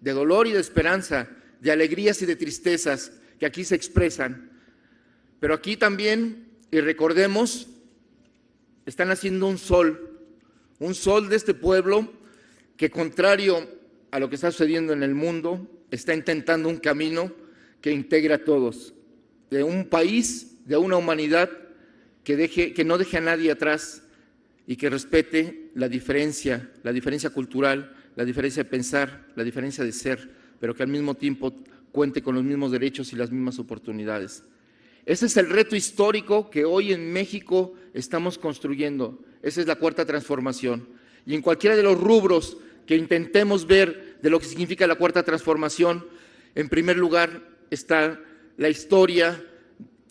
de dolor y de esperanza, de alegrías y de tristezas que aquí se expresan. Pero aquí también, y recordemos están haciendo un sol de este pueblo que, contrario a lo que está sucediendo en el mundo, está intentando un camino que integra a todos, de un país, de una humanidad que no deje a nadie atrás y que respete la diferencia cultural, la diferencia de pensar, la diferencia de ser, pero que al mismo tiempo cuente con los mismos derechos y las mismas oportunidades. Ese es el reto histórico que hoy en México estamos construyendo. Esa es la cuarta transformación. Y en cualquiera de los rubros que intentemos ver de lo que significa la cuarta transformación, en primer lugar está la historia,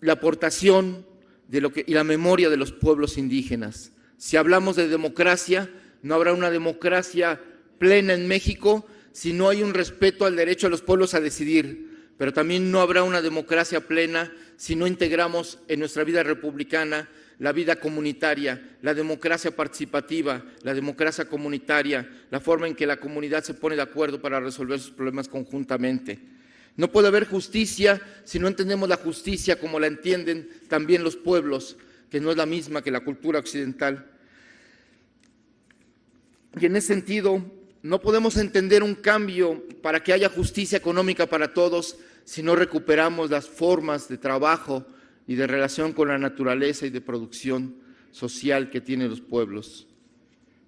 la aportación y la memoria de los pueblos indígenas. Si hablamos de democracia, no habrá una democracia plena en México si no hay un respeto al derecho de los pueblos a decidir, pero también no habrá una democracia plena si no integramos en nuestra vida republicana la vida comunitaria, la democracia participativa, la democracia comunitaria, la forma en que la comunidad se pone de acuerdo para resolver sus problemas conjuntamente. No puede haber justicia si no entendemos la justicia como la entienden también los pueblos, que no es la misma que la cultura occidental. Y en ese sentido, no podemos entender un cambio para que haya justicia económica para todos si no recuperamos las formas de trabajo y de relación con la naturaleza y de producción social que tienen los pueblos.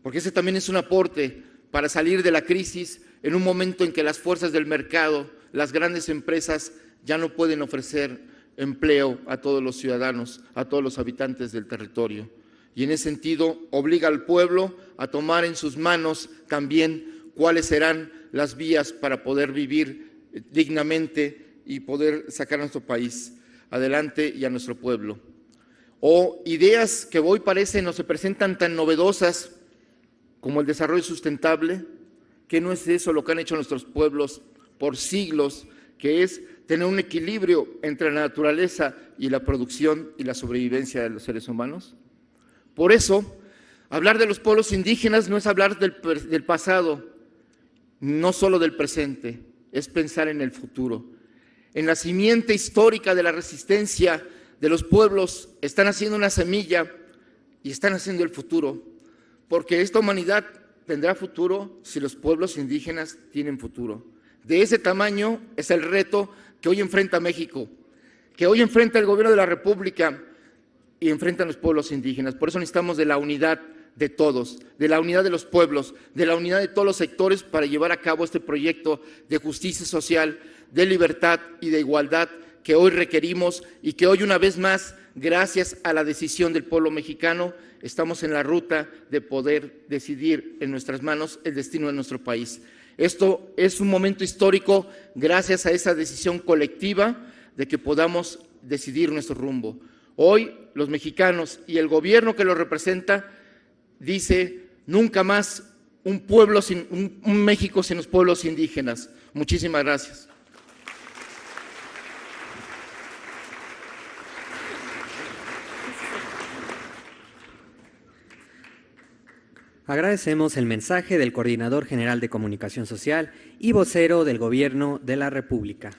Porque ese también es un aporte para salir de la crisis en un momento en que las fuerzas del mercado, las grandes empresas, ya no pueden ofrecer empleo a todos los ciudadanos, a todos los habitantes del territorio. Y en ese sentido obliga al pueblo a tomar en sus manos también cuáles serán las vías para poder vivir dignamente y poder sacar a nuestro país adelante y a nuestro pueblo. O ideas que hoy parecen o se presentan tan novedosas como el desarrollo sustentable, que no es eso lo que han hecho nuestros pueblos por siglos, que es tener un equilibrio entre la naturaleza y la producción y la sobrevivencia de los seres humanos. Por eso, hablar de los pueblos indígenas no es hablar del pasado, no solo del presente, es pensar en el futuro. En la simiente histórica de la resistencia de los pueblos están haciendo una semilla y están haciendo el futuro, porque esta humanidad tendrá futuro si los pueblos indígenas tienen futuro. De ese tamaño es el reto que hoy enfrenta México, que hoy enfrenta el gobierno de la República y enfrentan los pueblos indígenas. Por eso necesitamos de la unidad de todos, de la unidad de los pueblos, de la unidad de todos los sectores para llevar a cabo este proyecto de justicia social, de libertad y de igualdad que hoy requerimos y que hoy una vez más, gracias a la decisión del pueblo mexicano, estamos en la ruta de poder decidir en nuestras manos el destino de nuestro país. Esto es un momento histórico gracias a esa decisión colectiva de que podamos decidir nuestro rumbo. Hoy los mexicanos y el gobierno que los representa dice nunca más un México sin los pueblos indígenas. Muchísimas gracias. Agradecemos el mensaje del Coordinador General de Comunicación Social y vocero del Gobierno de la República.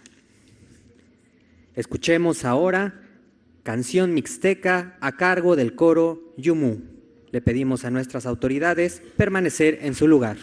Escuchemos ahora canción mixteca a cargo del coro Yumú. Le pedimos a nuestras autoridades permanecer en su lugar.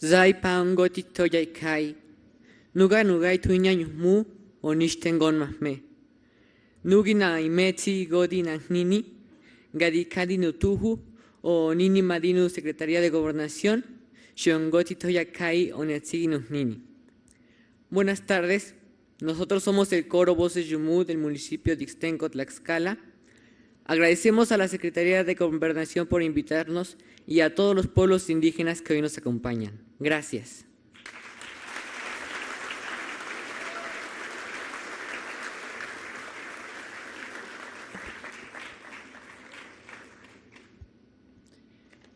Zai Paungoti Toyai Kai, Nuga Nugai Tuña Mu, Onishtengon Mahme. Nugina Imeti Godina Nini, Gadikadi Nutuhu, o Nini Madinu, Secretaría de Gobernación, Shiongoti Toyakai, Oneatsigi Nini. Buenas tardes, nosotros somos el coro Voces Yumú del municipio de Ixtenco, Tlaxcala. Agradecemos a la Secretaría de Gobernación por invitarnos y a todos los pueblos indígenas que hoy nos acompañan. Gracias.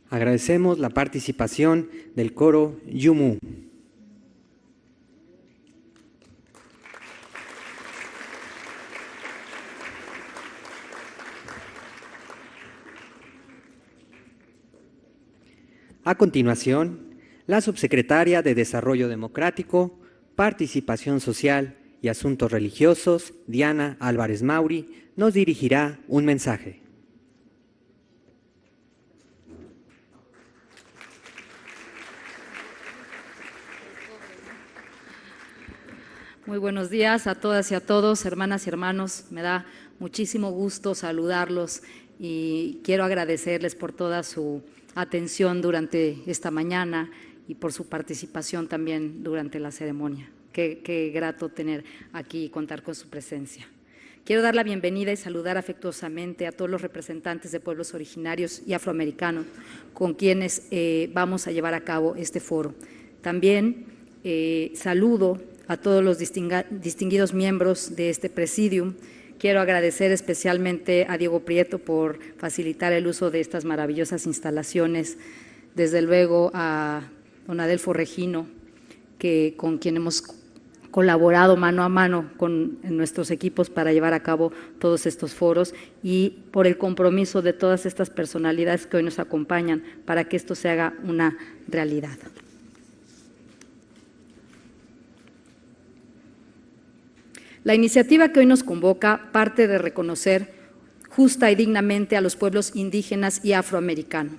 Agradecemos la participación del coro Yumu. A continuación, la subsecretaria de Desarrollo Democrático, Participación Social y Asuntos Religiosos, Diana Álvarez Mauri, nos dirigirá un mensaje. Muy buenos días a todas y a todos, hermanas y hermanos. Me da muchísimo gusto saludarlos y quiero agradecerles por toda su atención durante esta mañana y por su participación también durante la ceremonia. Qué grato tener aquí y contar con su presencia. Quiero dar la bienvenida y saludar afectuosamente a todos los representantes de pueblos originarios y afroamericanos con quienes vamos a llevar a cabo este foro. También saludo a todos los distinguidos miembros de este presidium. Quiero agradecer especialmente a Diego Prieto por facilitar el uso de estas maravillosas instalaciones, desde luego a don Adelfo Regino, con quien hemos colaborado mano a mano en nuestros equipos para llevar a cabo todos estos foros, y por el compromiso de todas estas personalidades que hoy nos acompañan para que esto se haga una realidad. La iniciativa que hoy nos convoca parte de reconocer justa y dignamente a los pueblos indígenas y afroamericanos.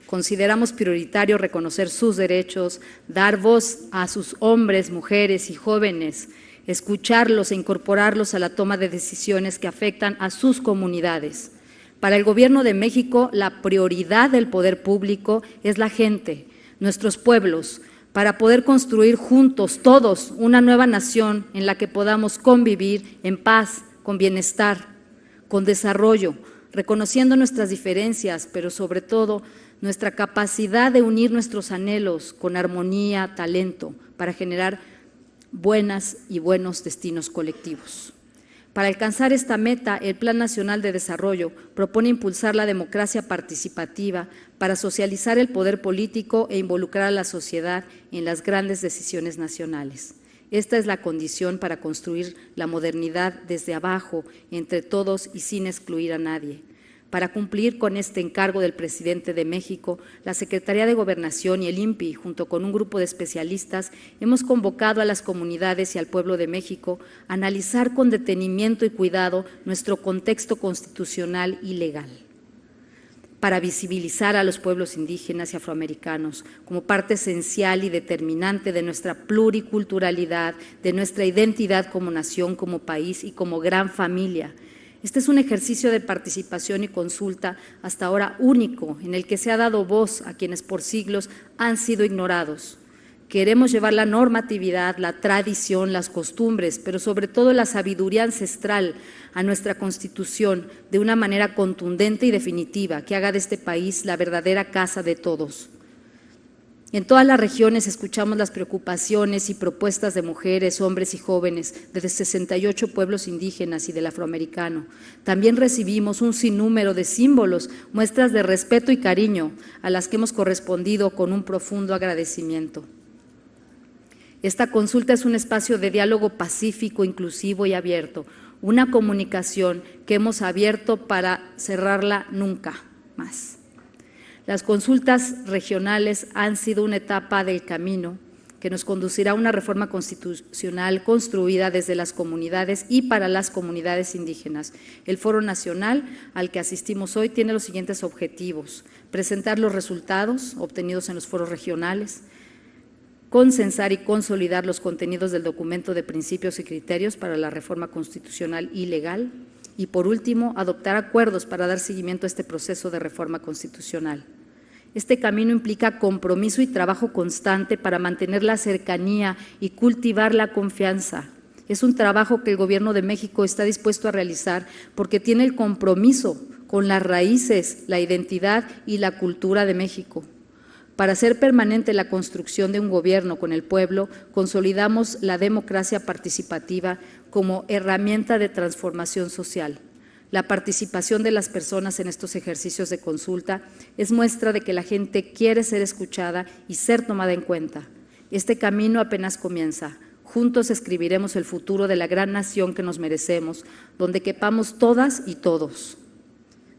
Consideramos prioritario reconocer sus derechos, dar voz a sus hombres, mujeres y jóvenes, escucharlos e incorporarlos a la toma de decisiones que afectan a sus comunidades. Para el Gobierno de México, la prioridad del poder público es la gente, nuestros pueblos, para poder construir juntos, todos, una nueva nación en la que podamos convivir en paz, con bienestar, con desarrollo, reconociendo nuestras diferencias, pero sobre todo nuestra capacidad de unir nuestros anhelos con armonía, talento, para generar buenas y buenos destinos colectivos. Para alcanzar esta meta, el Plan Nacional de Desarrollo propone impulsar la democracia participativa para socializar el poder político e involucrar a la sociedad en las grandes decisiones nacionales. Esta es la condición para construir la modernidad desde abajo, entre todos y sin excluir a nadie. Para cumplir con este encargo del presidente de México, la Secretaría de Gobernación y el INPI, junto con un grupo de especialistas, hemos convocado a las comunidades y al pueblo de México a analizar con detenimiento y cuidado nuestro contexto constitucional y legal, para visibilizar a los pueblos indígenas y afroamericanos como parte esencial y determinante de nuestra pluriculturalidad, de nuestra identidad como nación, como país y como gran familia. Este es un ejercicio de participación y consulta hasta ahora único, en el que se ha dado voz a quienes por siglos han sido ignorados. Queremos llevar la normatividad, la tradición, las costumbres, pero sobre todo la sabiduría ancestral a nuestra Constitución de una manera contundente y definitiva, que haga de este país la verdadera casa de todos. En todas las regiones escuchamos las preocupaciones y propuestas de mujeres, hombres y jóvenes de 68 pueblos indígenas y del afroamericano. También recibimos un sinnúmero de símbolos, muestras de respeto y cariño, a las que hemos correspondido con un profundo agradecimiento. Esta consulta es un espacio de diálogo pacífico, inclusivo y abierto, una comunicación que hemos abierto para cerrarla nunca más. Las consultas regionales han sido una etapa del camino que nos conducirá a una reforma constitucional construida desde las comunidades y para las comunidades indígenas. El Foro Nacional al que asistimos hoy tiene los siguientes objetivos: presentar los resultados obtenidos en los foros regionales, consensar y consolidar los contenidos del documento de principios y criterios para la reforma constitucional y legal y, por último, adoptar acuerdos para dar seguimiento a este proceso de reforma constitucional. Este camino implica compromiso y trabajo constante para mantener la cercanía y cultivar la confianza. Es un trabajo que el Gobierno de México está dispuesto a realizar porque tiene el compromiso con las raíces, la identidad y la cultura de México. Para hacer permanente la construcción de un gobierno con el pueblo, consolidamos la democracia participativa como herramienta de transformación social. La participación de las personas en estos ejercicios de consulta es muestra de que la gente quiere ser escuchada y ser tomada en cuenta. Este camino apenas comienza. Juntos escribiremos el futuro de la gran nación que nos merecemos, donde quepamos todas y todos.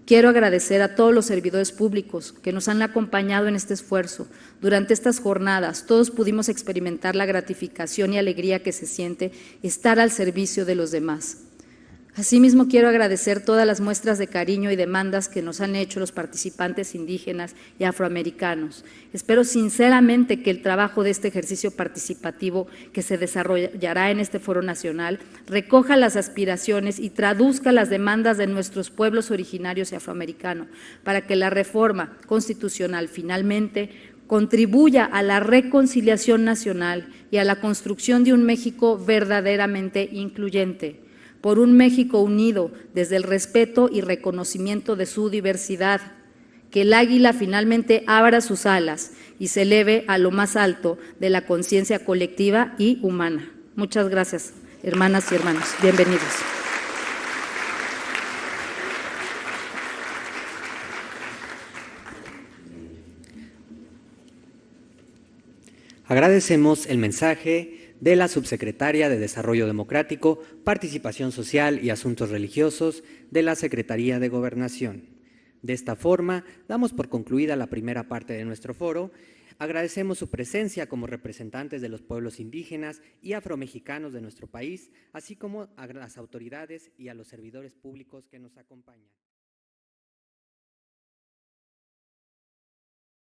Quiero agradecer a todos los servidores públicos que nos han acompañado en este esfuerzo. Durante estas jornadas, todos pudimos experimentar la gratificación y alegría que se siente estar al servicio de los demás. Asimismo, quiero agradecer todas las muestras de cariño y demandas que nos han hecho los participantes indígenas y afroamericanos. Espero sinceramente que el trabajo de este ejercicio participativo que se desarrollará en este foro nacional recoja las aspiraciones y traduzca las demandas de nuestros pueblos originarios y afroamericanos para que la reforma constitucional finalmente contribuya a la reconciliación nacional y a la construcción de un México verdaderamente incluyente, por un México unido desde el respeto y reconocimiento de su diversidad, que el águila finalmente abra sus alas y se eleve a lo más alto de la conciencia colectiva y humana. Muchas gracias, hermanas y hermanos. Bienvenidos. Agradecemos el mensaje de la subsecretaria de Desarrollo Democrático, Participación Social y Asuntos Religiosos de la Secretaría de Gobernación. De esta forma, damos por concluida la primera parte de nuestro foro. Agradecemos su presencia como representantes de los pueblos indígenas y afromexicanos de nuestro país, así como a las autoridades y a los servidores públicos que nos acompañan.